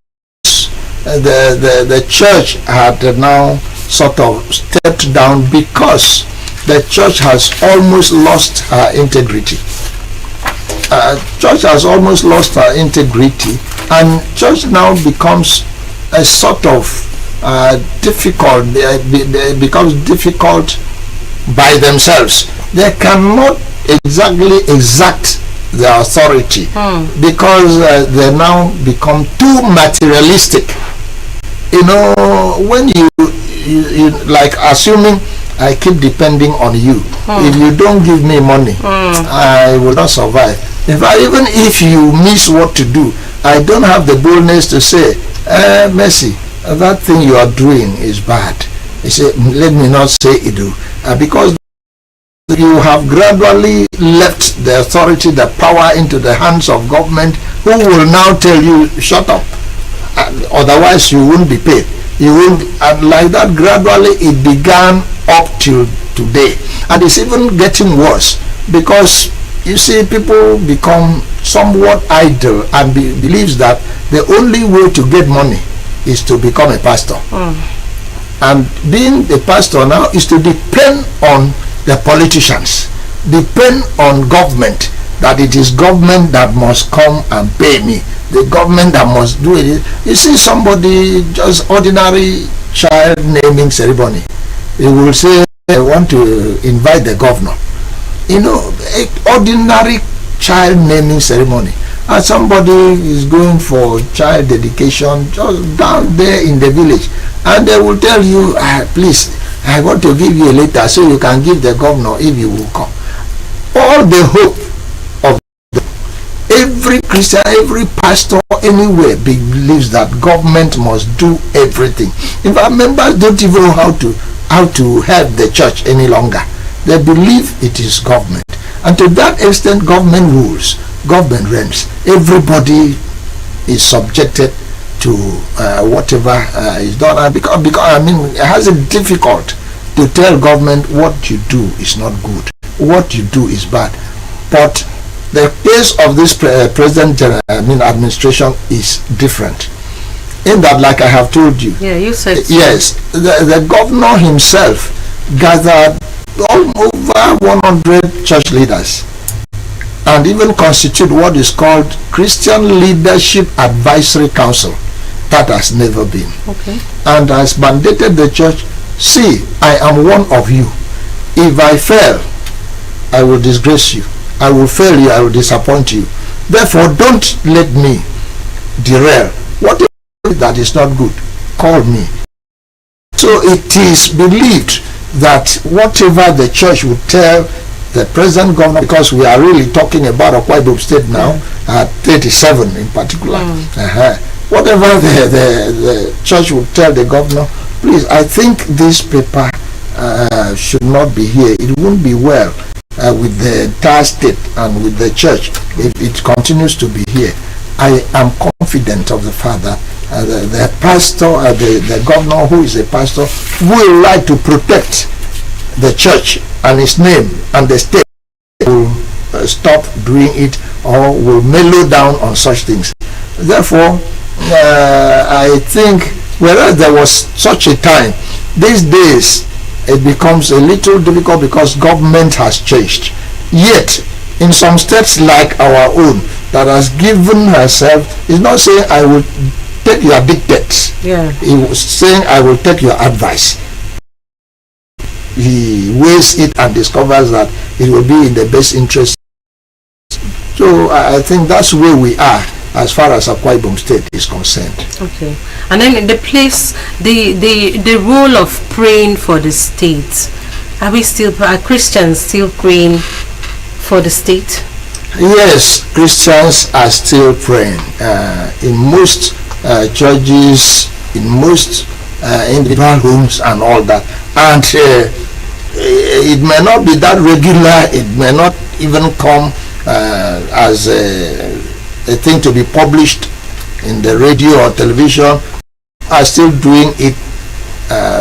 the church had now sort of stepped down because the church has almost lost her integrity. Church has almost lost her integrity, and church now becomes a sort of difficult. It becomes difficult by themselves. They cannot exactly exact the authority because they now become too materialistic. When you like assuming I keep depending on you. If you don't give me money, I will not survive. Even if you miss what to do, I don't have the boldness to say, Mercy, that thing you are doing is bad. He said, let me not say it do. Because you have gradually left the authority, the power into the hands of government, who will now tell you, shut up. Otherwise you won't be paid. You will, and like that gradually it began up till today. And it's even getting worse because you see people become somewhat idle and believes that the only way to get money is to become a pastor. And being a pastor now is to depend on the politicians, depend on government, that it is government that must come and pay me, the government that must do it. You see somebody, just ordinary child naming ceremony, he will say, I want to invite the governor. Ordinary child naming ceremony, And somebody is going for child dedication just down there in the village, and they will tell you, please, I want to give you a letter so you can give the governor if you will come. All the hope of every Christian, every pastor anywhere believes that government must do everything. In fact, members don't even know how to help the church any longer. They believe it is government, and to that extent, government rules, government reigns. Everybody is subjected to whatever is done, and because I mean, it has it difficult to tell government what you do is not good, what you do is bad. But the case of this present administration is different, in that, like I have told you, you said so. Yes, the governor himself gathered over 100 church leaders and even constitute what is called Christian Leadership Advisory Council. That has never been. Okay. And has mandated the church, see, I am one of you. If I fail, I will disgrace you. I will fail you, I will disappoint you. Therefore, don't let me derail. Whatever that is not good, call me. So it is believed that whatever the church would tell the present governor, because we are really talking about Akwa Ibom State now, 37 in particular, whatever the church would tell the governor, please, I think this paper should not be here. It won't be well with the entire state and with the church if it continues to be here. I am confident of the fact that the pastor, the governor who is a pastor, will like to protect the church and its name, and the state will stop doing it or will mellow down on such things. Therefore, I think, whereas there was such a time, these days it becomes a little difficult because government has changed. Yet, in some states like our own, that has given herself, is not saying I will take your dictates. Yeah. He was saying I will take your advice. He weighs it and discovers that it will be in the best interest. So I think that's where we are as far as Akwa Ibom State is concerned. Okay. And then the place, the role of praying for the state, are Christians still praying for the state? Yes, Christians are still praying in most churches, in most individual homes and all that. And it may not be that regular, it may not even come as a thing to be published in the radio or television, are still doing it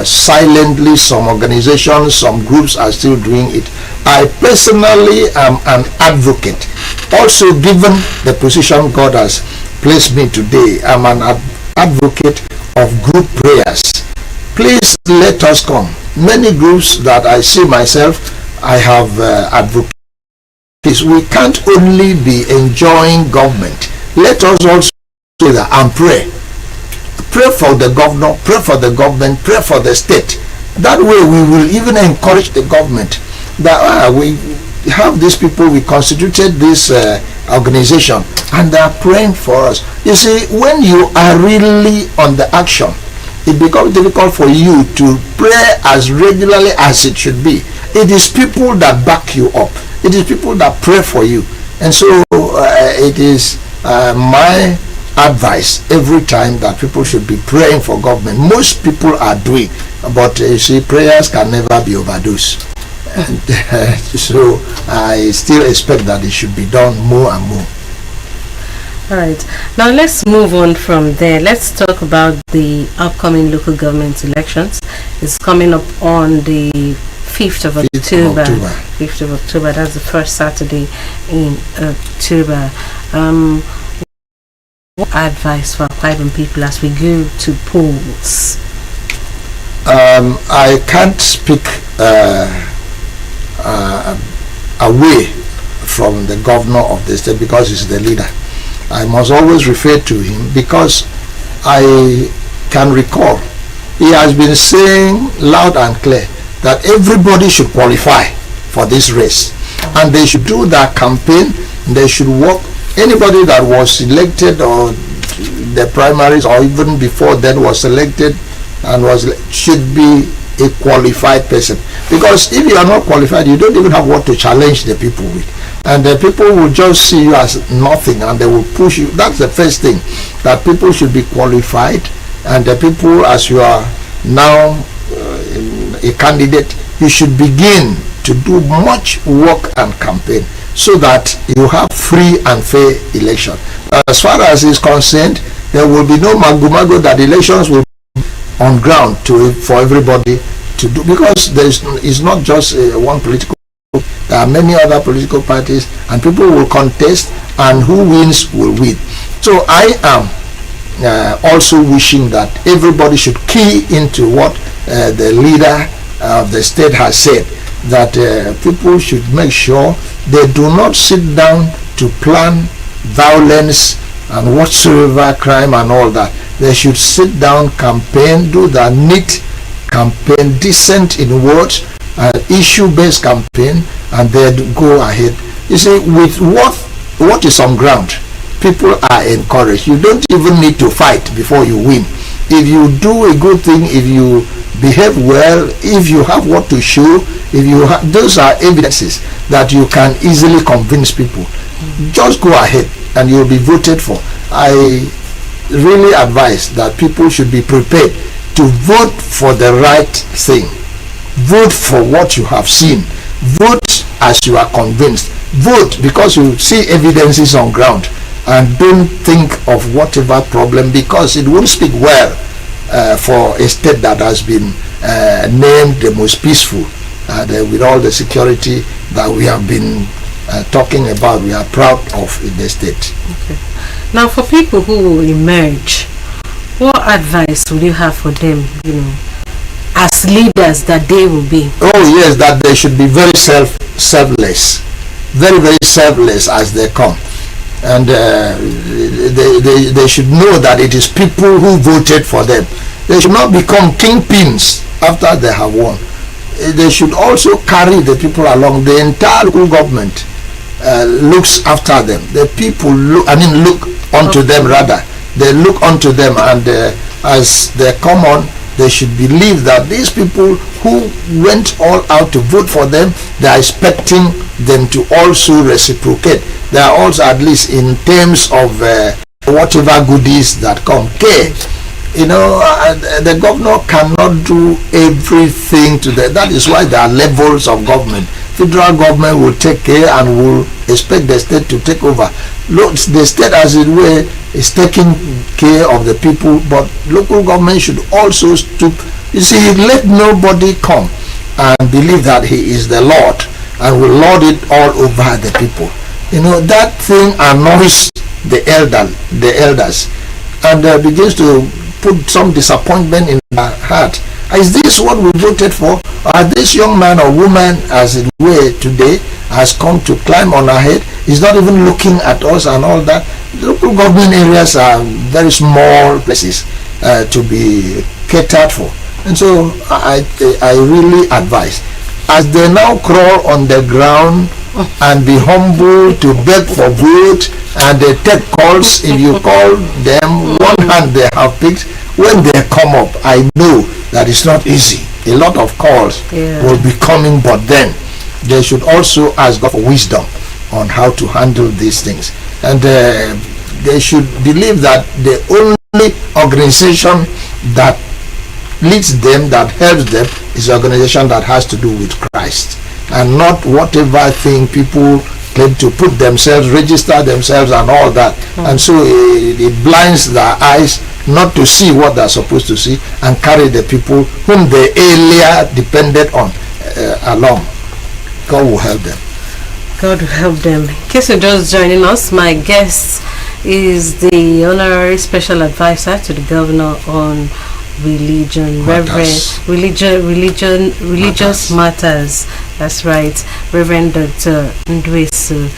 silently. Some organizations, some groups are still doing it. I personally am an advocate. Also, given the position God has placed me today, I'm an advocate of group prayers. Please let us come. Many groups that I see myself, I have advocated. We can't only be enjoying government. Let us also do that and pray. Pray for the governor, pray for the government, pray for the state. That way we will even encourage the government that we have these people, we constituted this organization, and they are praying for us. You see, when you are really on the action, it becomes difficult for you to pray as regularly as it should be. It is people that back you up. It is people that pray for you. And so it is my advice every time that people should be praying for government. Most people are doing, but you see, prayers can never be overdosed. And so I still expect that it should be done more and more. All right. Now let's move on from there. Let's talk about the upcoming local government elections. It's coming up on the 5th of October. 5th of October. That's the first Saturday in October. What advice for Akwa Ibom people as we go to polls? I can't speak away from the governor of the state because he's the leader. I must always refer to him because I can recall he has been saying loud and clear that everybody should qualify for this race, and they should do their campaign. They should work anybody that was elected or the primaries or even before then was elected and should be a qualified person, because if you are not qualified, you don't even have what to challenge the people with, and the people will just see you as nothing and they will push you. That's the first thing, that people should be qualified, and the people, as you are now a candidate, you should begin to do much work and campaign so that you have free and fair election. As far as is concerned, there will be no mago that elections will be on ground for everybody to do, because it's not just one political group. There are many other political parties, and people will contest, and who wins will win. So I am also wishing that everybody should key into what the leader of the state has said, that people should make sure they do not sit down to plan violence and whatsoever crime and all that. They should sit down, campaign, do the neat campaign, decent in words, issue-based campaign, and then go ahead. You see, with what is on ground, people are encouraged. You don't even need to fight before you win. If you do a good thing, if you behave well, if you have what to show, if you those are evidences that you can easily convince people. Just go ahead and you'll be voted for. I really advise that people should be prepared to vote for the right thing. Vote for what you have seen. Vote as you are convinced. Vote because you see evidences on ground, and don't think of whatever problem, because it won't speak well for a state that has been named the most peaceful, with all the security that we have been talking about. We are proud of in the state. Okay. Now, for people who will emerge, what advice would you have for them, as leaders that they will be? Oh yes, that they should be very selfless, very, very selfless as they come. And they should know that it is people who voted for them. They should not become kingpins after they have won. They should also carry the people along. The entire local government looks after them. The people look onto them rather. They look onto them, and as they come on, they should believe that these people who went all out to vote for them, they are expecting them to also reciprocate. They are also, at least in terms of whatever goodies that come, care. The governor cannot do everything to them. That is why there are levels of government. Federal government will take care and will expect the state to take over. The state, as it were, is taking care of the people, but local government should also stoop. You see, let nobody come and believe that he is the Lord and will lord it all over the people. That thing annoys the elders, and begins to put some disappointment in their heart. Is this what we voted for? Or this young man or woman, as it were, today has come to climb on our head, is not even looking at us and all that? The local government areas are very small places to be catered for. And so I really advise, as they now crawl on the ground and be humble to beg for vote, and they take calls. If you call them, one hand they have picked. When they come up, I know that it's not easy. A lot of calls will be coming, but then they should also ask God for wisdom on how to handle these things. And they should believe that the only organization that leads them, that helps them, is an organization that has to do with Christ, and not whatever thing people claim to put themselves, register themselves and all that. And so it blinds their eyes not to see what they're supposed to see, and carry the people whom they earlier depended on along. God will help them. God will help them. In case you're just joining us, my guest is the Honorary Special Advisor to the Governor on Religion, Religious Matters. That's right, Reverend Dr. Ndwesu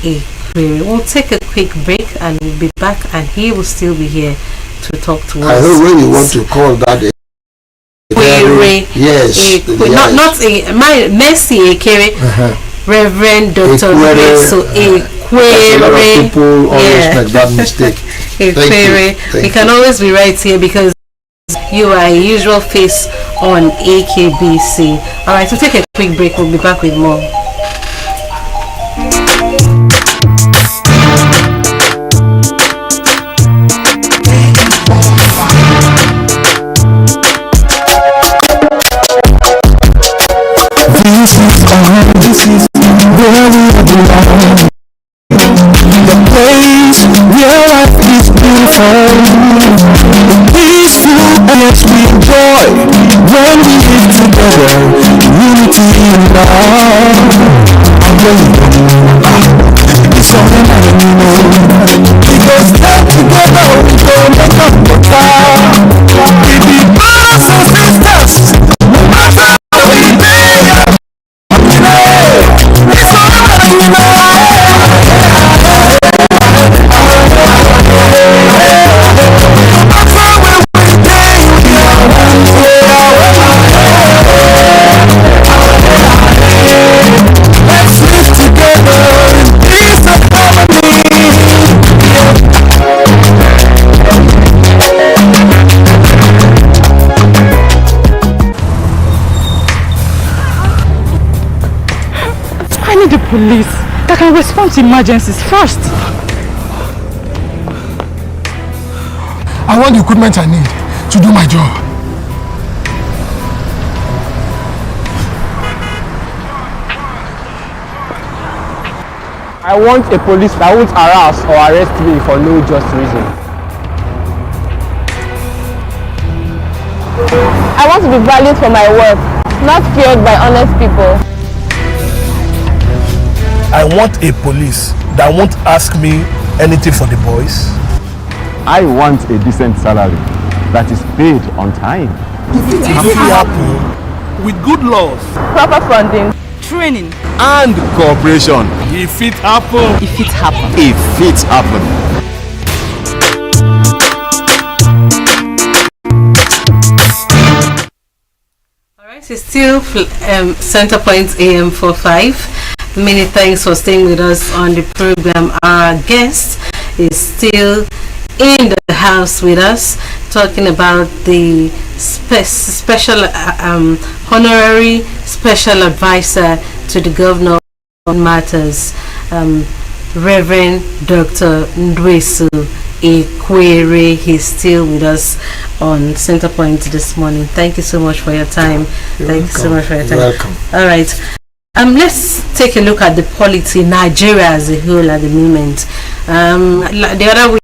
Ekwere. We'll take a quick break and we'll be back, and he will still be here to talk to us. I don't really want to call that Ekwere. Yes. Not Mercy Ekwere. Reverend Dr. So a lot of people always make that mistake. Thank you. We can always be right here because you are a usual face on AKBC. Alright, so take a quick break. We'll be back with more. This is where we belong. The place where life is beautiful, peaceful, and yes, we enjoy when we live together, unity and love. I'm really it's all that I know, because come together we go make up the time. We be brothers and sisters, no matter how we be. It's all that I know. Police that can respond to emergencies first. I want the equipment I need to do my job. I want a police that won't harass or arrest me for no just reason. I want to be valued for my work, not feared by honest people. I want a police that won't ask me anything for the boys. I want a decent salary that is paid on time. If it happen with good laws, Proper funding, Training. And cooperation. if it happen, If it happens. If it happen. Alright, it's still Center Point AM45. Many thanks for staying with us on the program. Our guest is still in the house with us, talking about the special honorary special advisor to the governor on matters, Reverend Dr. Ndwesu Ekwere. He's still with us on Center Point this morning. Thank you so much for your time. Thank you so much for your time. Welcome. All right. Let's take a look at the polity Nigeria as a whole at the moment. The other week,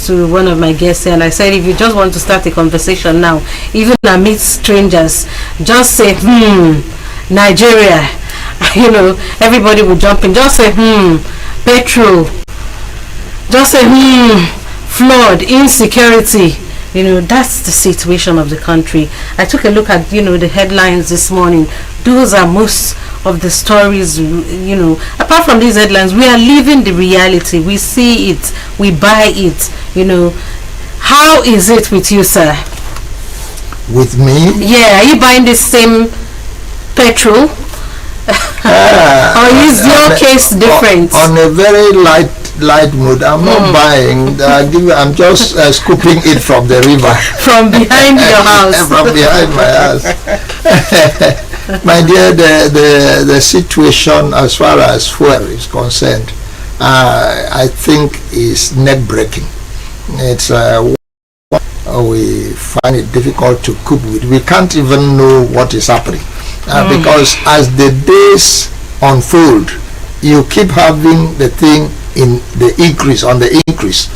to one of my guests and I said, if you just want to start a conversation now, even amidst strangers, just say Nigeria. You know, everybody will jump in. Just say petrol. Just say flood, insecurity. You know, that's the situation of the country. I took a look at, the headlines this morning. Those are most of the stories, apart from these headlines, we are living the reality. We see it, we buy it, How is it with you, sir? With me? Yeah, are you buying the same petrol? Or is your case different? On a very light mood. I'm not buying. I'm just scooping it from the river. From behind your house. From behind my house. My dear, the situation as far as fuel is concerned, I think is neck breaking. It's we find it difficult to cope with. We can't even know what is happening because as the days unfold, you keep having the thing in the increase on the increase.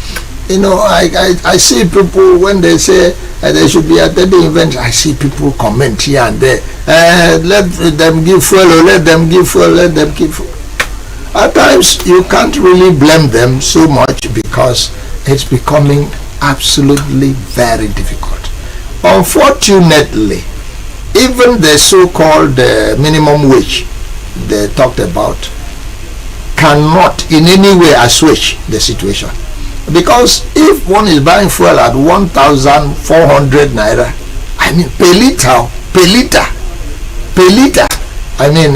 I see people when they say they should be at the event. I see people comment here and there. Let them give fuel, or let them give fuel, let them give fuel. At times you can't really blame them so much because it's becoming absolutely very difficult. Unfortunately, even the so-called minimum wage they talked about cannot in any way assuage the situation, because if one is buying fuel at 1,400 naira, I mean per liter, I mean,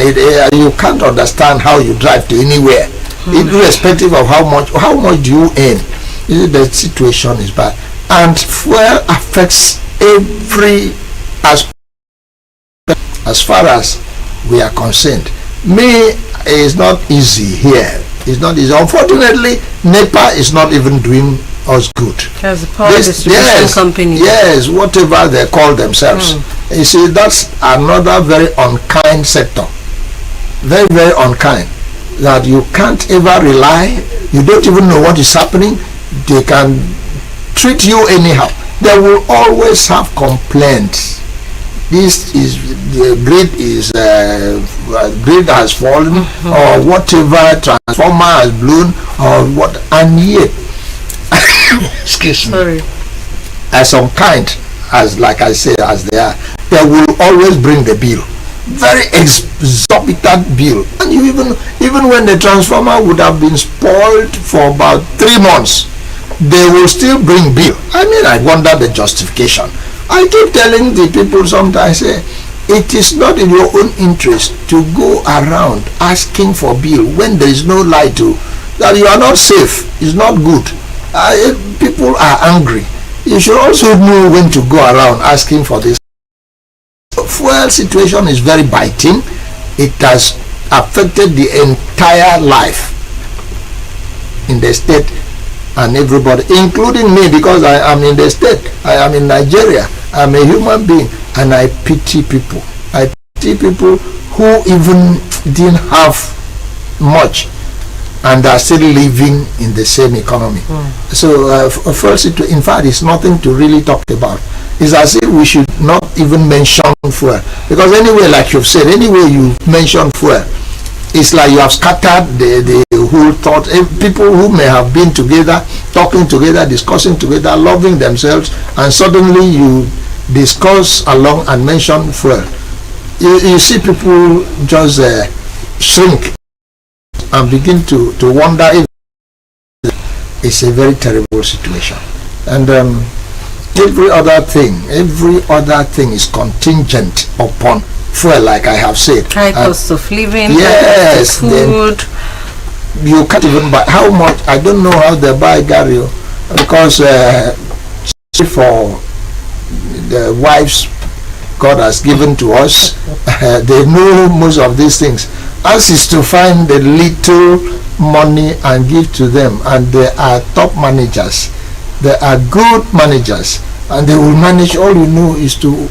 you can't understand how you drive to anywhere, irrespective of how much do you earn. The situation is bad, and fuel affects every aspect as far as we are concerned. It's not easy here. It's not easy. Unfortunately, NEPA is not even doing us good. As a power distribution company. Yes, whatever they call themselves. You see, that's another very unkind sector. Very, very unkind. That you can't ever rely. You don't even know what is happening. They can treat you anyhow. They will always have complaints. This is the grid has fallen, or whatever, transformer has blown, or what, and yet excuse me, as some kind, as like I say, as they will always bring the bill, very exorbitant bill, and you even when the transformer would have been spoiled for about 3 months, they will still bring bill. I mean, I wonder the justification. I keep telling the people sometimes, it is not in your own interest to go around asking for bill when there is no light to, that you are not safe. It's not good. People are angry. You should also know when to go around asking for this. Fuel situation is very biting. It has affected the entire life in the state and everybody, including me, because I am in the state. I am in Nigeria. I'm a human being, and I pity people. I pity people who even didn't have much and are still living in the same economy. So first, in fact, it's nothing to really talk about. It's as if we should not even mention fuel, because anyway, like you've said, anyway you mention fuel, it's like you have scattered the whole thought. People who may have been together, talking together, discussing together, loving themselves, and suddenly you discuss along and mention fuel. You see people just shrink and begin to wonder if it's a very terrible situation. And every other thing is contingent upon fuel, like I have said. High cost of living, yes, food. You can't even buy. How much? I don't know how they buy Gario, because for the wives God has given to us, they know most of these things. Us is to find the little money and give to them, and they are top managers. They are good managers, and they will manage. All you know is to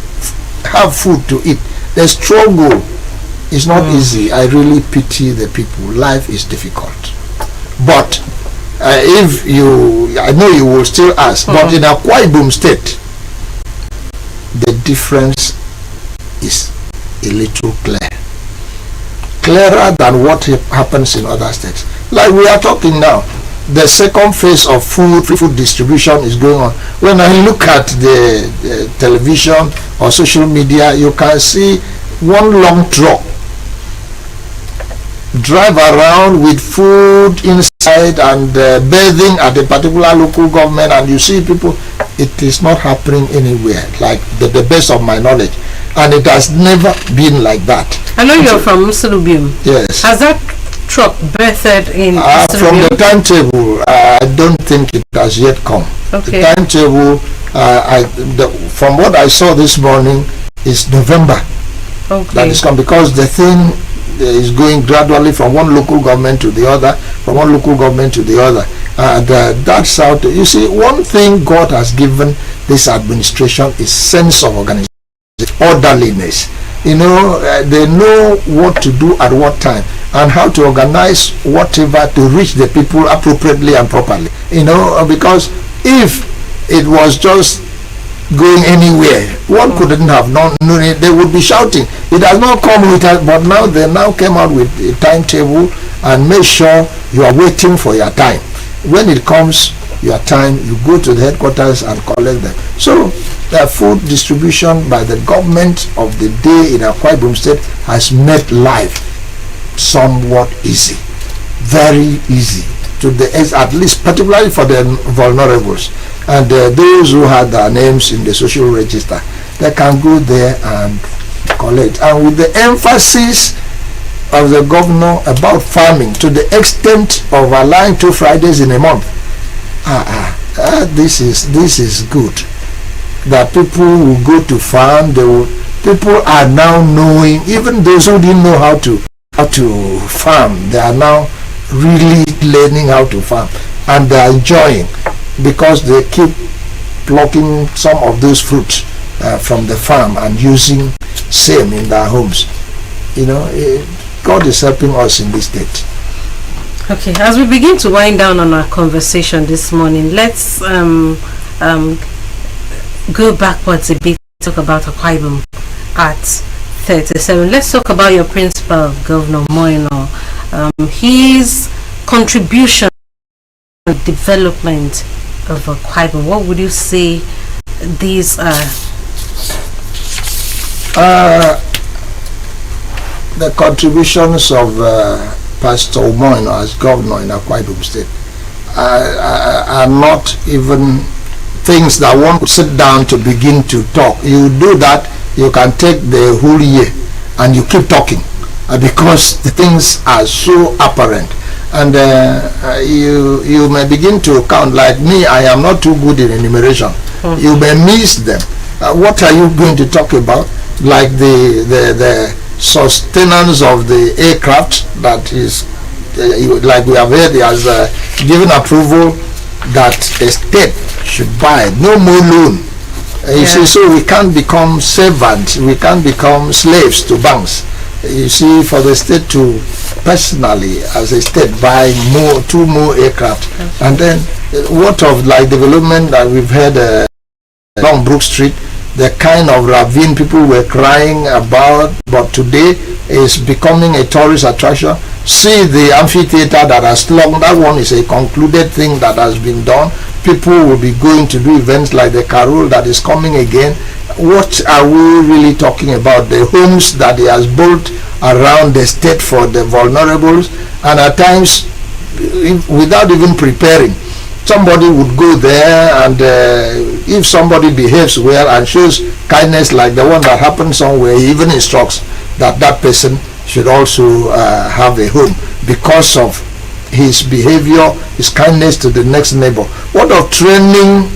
have food to eat. The struggle is not easy. I really pity the people. Life is difficult. But if you, I know you will still ask, but in Akwa Ibom State, the difference is a little clearer than what happens in other states. Like we are talking now, the second phase of food distribution is going on. When I look at the television or social media, you can see one long truck drive around with food inside and bathing at a particular local government, and you see people. It is not happening anywhere, like the best of my knowledge, and it has never been like that. I know you're from Musulubium. Yes. Has that truck birthed in from the timetable? I don't think it has yet come. Okay. The timetable, from what I saw this morning, is November. Okay. That is come, because the thing is going gradually from one local government to the other, from one local government to the other. That's how to, you see, one thing God has given this administration is sense of organization, orderliness. You know, they know what to do at what time and how to organize whatever to reach the people appropriately and properly. You know, because if it was just going anywhere, one couldn't have known it. They would be shouting. It has not come with us, but now they came out with a timetable and make sure you are waiting for your time. When it comes your time, you go to the headquarters and collect them. So the food distribution by the government of the day in Akwa Ibom State has made life somewhat easy, very easy, to the at least particularly for the vulnerables. And those who had their names in the social register, they can go there and collect. And with the emphasis of the governor about farming to the extent of allowing 2 Fridays in a month, this is good. That people will go to farm. People are now knowing, even those who didn't know how to farm, they are now really learning how to farm, and they are enjoying, because they keep plucking some of those fruits from the farm and using same in their homes. God is helping us in this state. Okay, as we begin to wind down on our conversation this morning, let's go backwards a bit, talk about Akwa Ibom at 37. Let's talk about your principal, Governor Moino. His contribution to the development of Akwa Ibom. What would you say these are? The contributions of Pastor Moino as governor in Akwa Ibom State are not even things that one could sit down to begin to talk. You do that, you can take the whole year and you keep talking because the things are so apparent. And you may begin to count. Like me, I am not too good in enumeration. You may miss them. What are you going to talk about? Like the sustenance of the aircraft that is, like we have heard, he has given approval that a state should buy, no more loan. You see, so we can't become servants, we can't become slaves to banks. You see, for the state to personally, as a state, buy 2 more aircraft. And then what of like development that we've had along Brook Street, the kind of ravine people were crying about, but today is becoming a tourist attraction. See the amphitheater that has long, that one is a concluded thing that has been done. People will be going to do events like the Carol that is coming again. What are we really talking about? The homes that he has built around the state for the vulnerables, and at times without even preparing, somebody would go there, and if somebody behaves well and shows kindness like the one that happened somewhere, he even instructs that that person should also have a home because of his behavior, his kindness to the next neighbor. What of training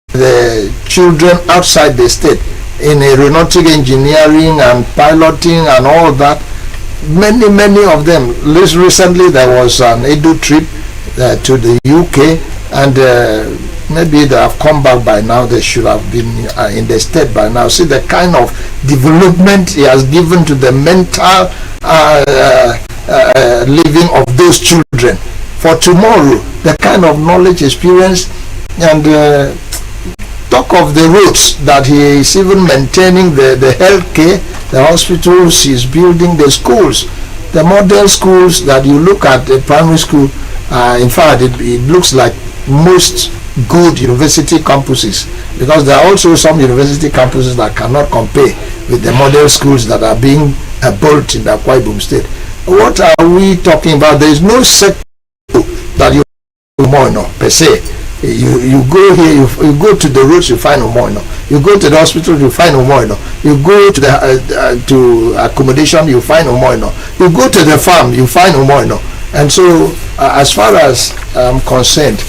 the children outside the state in aeronautic engineering and piloting and all that? Many of them. Recently there was an Edu trip to the UK, and maybe they have come back by now. They should have been in the state by now. See the kind of development he has given to the mental living of those children for tomorrow. The kind of knowledge, experience, and talk of the roads that he is even maintaining, the health care, the hospitals he's building, the schools, the model schools that you look at the primary school. In fact, it looks like most good university campuses, because there are also some university campuses that cannot compare with the model schools that are being built in the Akwa Ibom State. What are we talking about? There is no sector that you Moino per se. You go here, you go to the roads, you find Moino. You go to the hospital, you find Moino. You go to the to accommodation, you find Moino. You go to the farm, you find Moino. And so, as far as I'm concerned,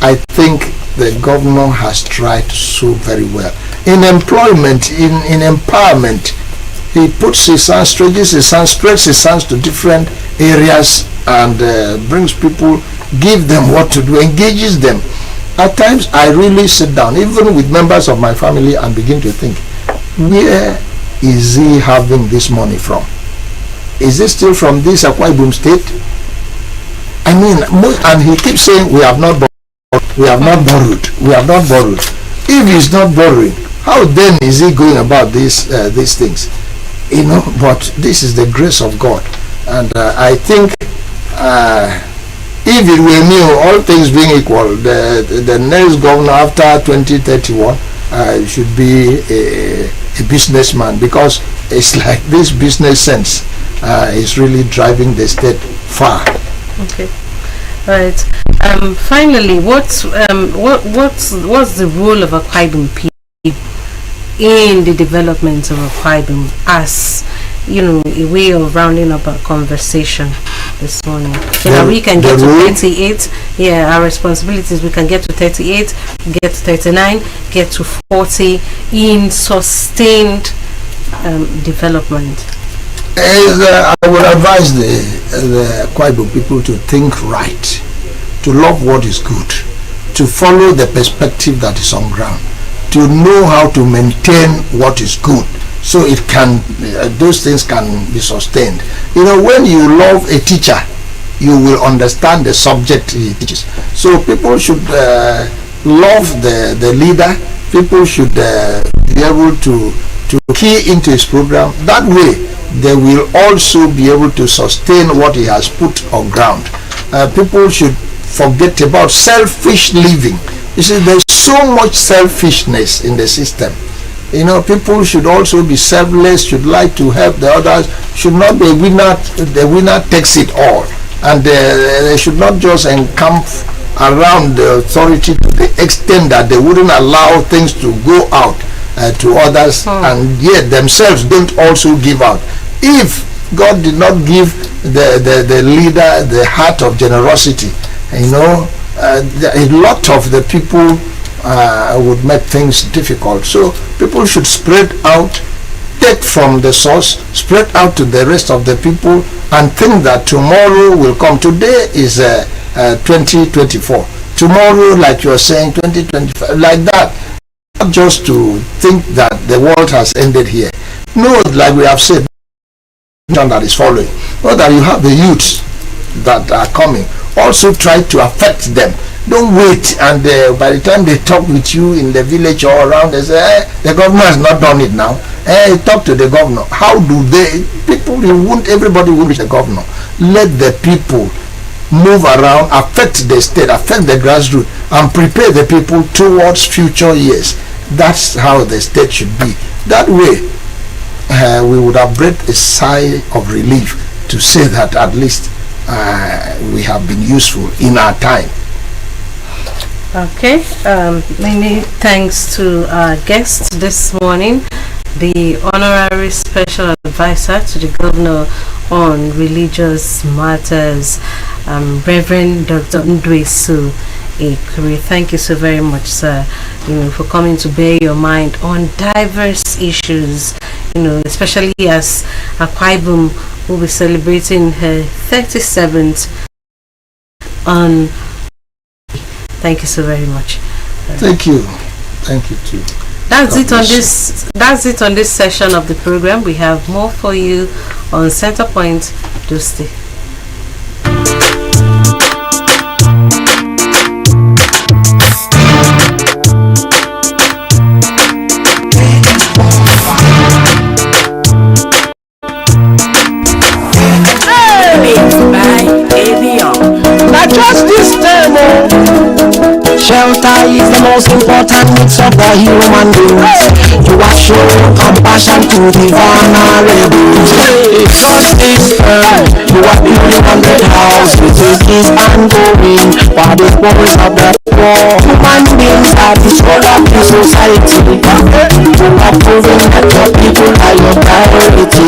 I think the governor has tried so very well. In employment, in empowerment, he puts his hands, stretches his hands, spreads his hands to different areas, and brings people, give them what to do, engages them. At times, I really sit down, even with members of my family, and begin to think, where is he having this money from? Is it still from this Akwa Ibom State? I mean, and he keeps saying, we have not borrowed, we have not borrowed, we have not borrowed. If he's not borrowing, how then is he going about these things? You know, but this is the grace of God. And I think if it were me, all things being equal, the next governor after 2031 should be a businessman, because it's like this business sense is really driving the state far. Okay. Right. Finally, what's the role of Akwa Ibom people in the development of Akwa Ibom, as a way of rounding up our conversation this morning. We can get to 38. Yeah, our responsibilities, we can get to 38, get to 39, get to 40 in sustained development. I would advise the Akwa Ibom people to think right, to love what is good, to follow the perspective that is on ground, to know how to maintain what is good, so it can those things can be sustained. When you love a teacher, you will understand the subject he teaches. So people should love the leader. People should be able to key into his program. That way they will also be able to sustain what he has put on ground. People should forget about selfish living. You see, there's so much selfishness in the system. People should also be selfless, should like to help the others, should not be the winner takes it all. And they should not just encamp around the authority to the extent that they wouldn't allow things to go out to others, and yet themselves don't also give out. If God did not give the leader the heart of generosity, a lot of the people would make things difficult. So people should spread out, take from the source, spread out to the rest of the people, and think that tomorrow will come. Today is 2024. Tomorrow, like you are saying, 2025, like that. Not just to think that the world has ended here. No, like we have said, that is following. Not that you have the youths that are coming. Also try to affect them. Don't wait and by the time they talk with you in the village or around, they say, the governor has not done it now. Talk to the governor. How do they? Everybody will reach the governor. Let the people move around, affect the state, affect the grassroots, and prepare the people towards future years. That's how the state should be. That way, we would have breathed a sigh of relief to say that at least we have been useful in our time. Okay, many thanks to our guest this morning, the Honorary Special Advisor to the Governor on Religious Matters, Reverend Dr. Ndwesu Ikiri. Thank you so very much, sir, for coming to bear your mind on diverse issues, especially as Akwa Ibom will be celebrating her 37th on. Thank you so very much. Thank you. Thank you too. That's it on this session of the program. We have more for you on Centerpoint Tuesday. Not just this time, shelter is the most important mix of the human beings. You have shown compassion to the vulnerable. Just this time, you are building 100 houses. It is ongoing for the purpose of the poor. Human beings are the soul of the society. You are proving that your people are your priority.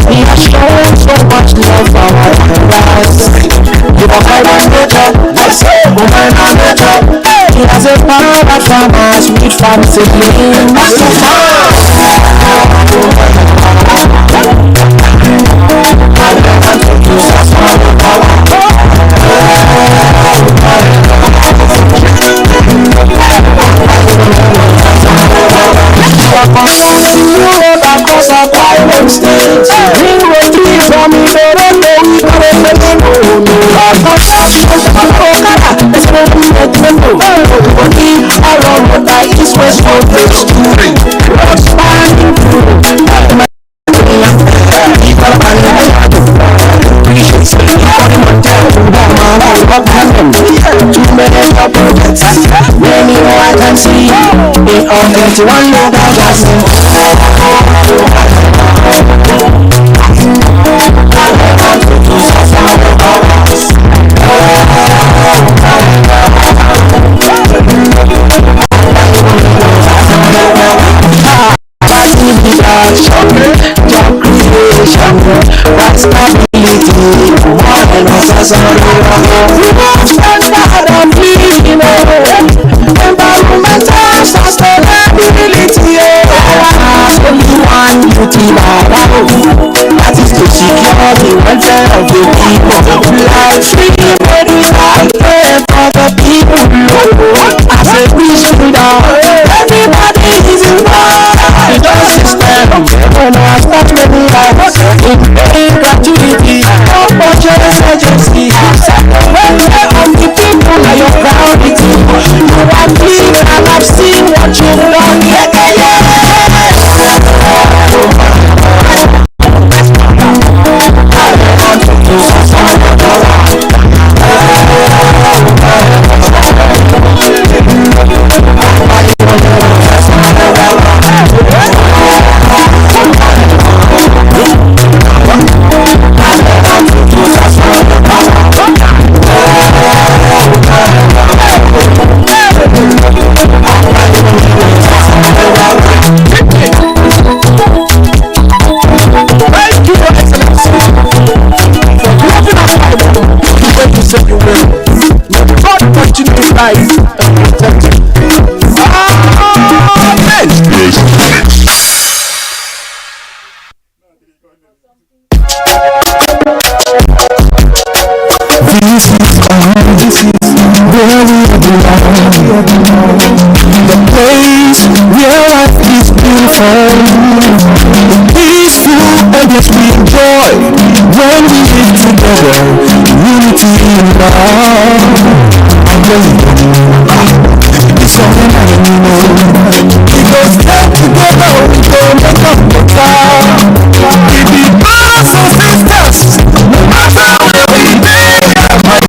We have shown so much love for our lives. You are fighting nature, woman and nature. He has a power of farmers with farm siblings. Across our private states, we will be from many more I can see in all 21 local Environmental sustainability. Only one duty that is to secure the welfare of the people. Like free medical care for the people. As a rich leader, everybody is involved in the system. When I start many lives, it pay gratuity, no purchase agency. Welfare of the people are your priority. You are clean and I've seen what you've done. The place where life is beautiful, peaceful, and yes we enjoy when we live together, unity and love.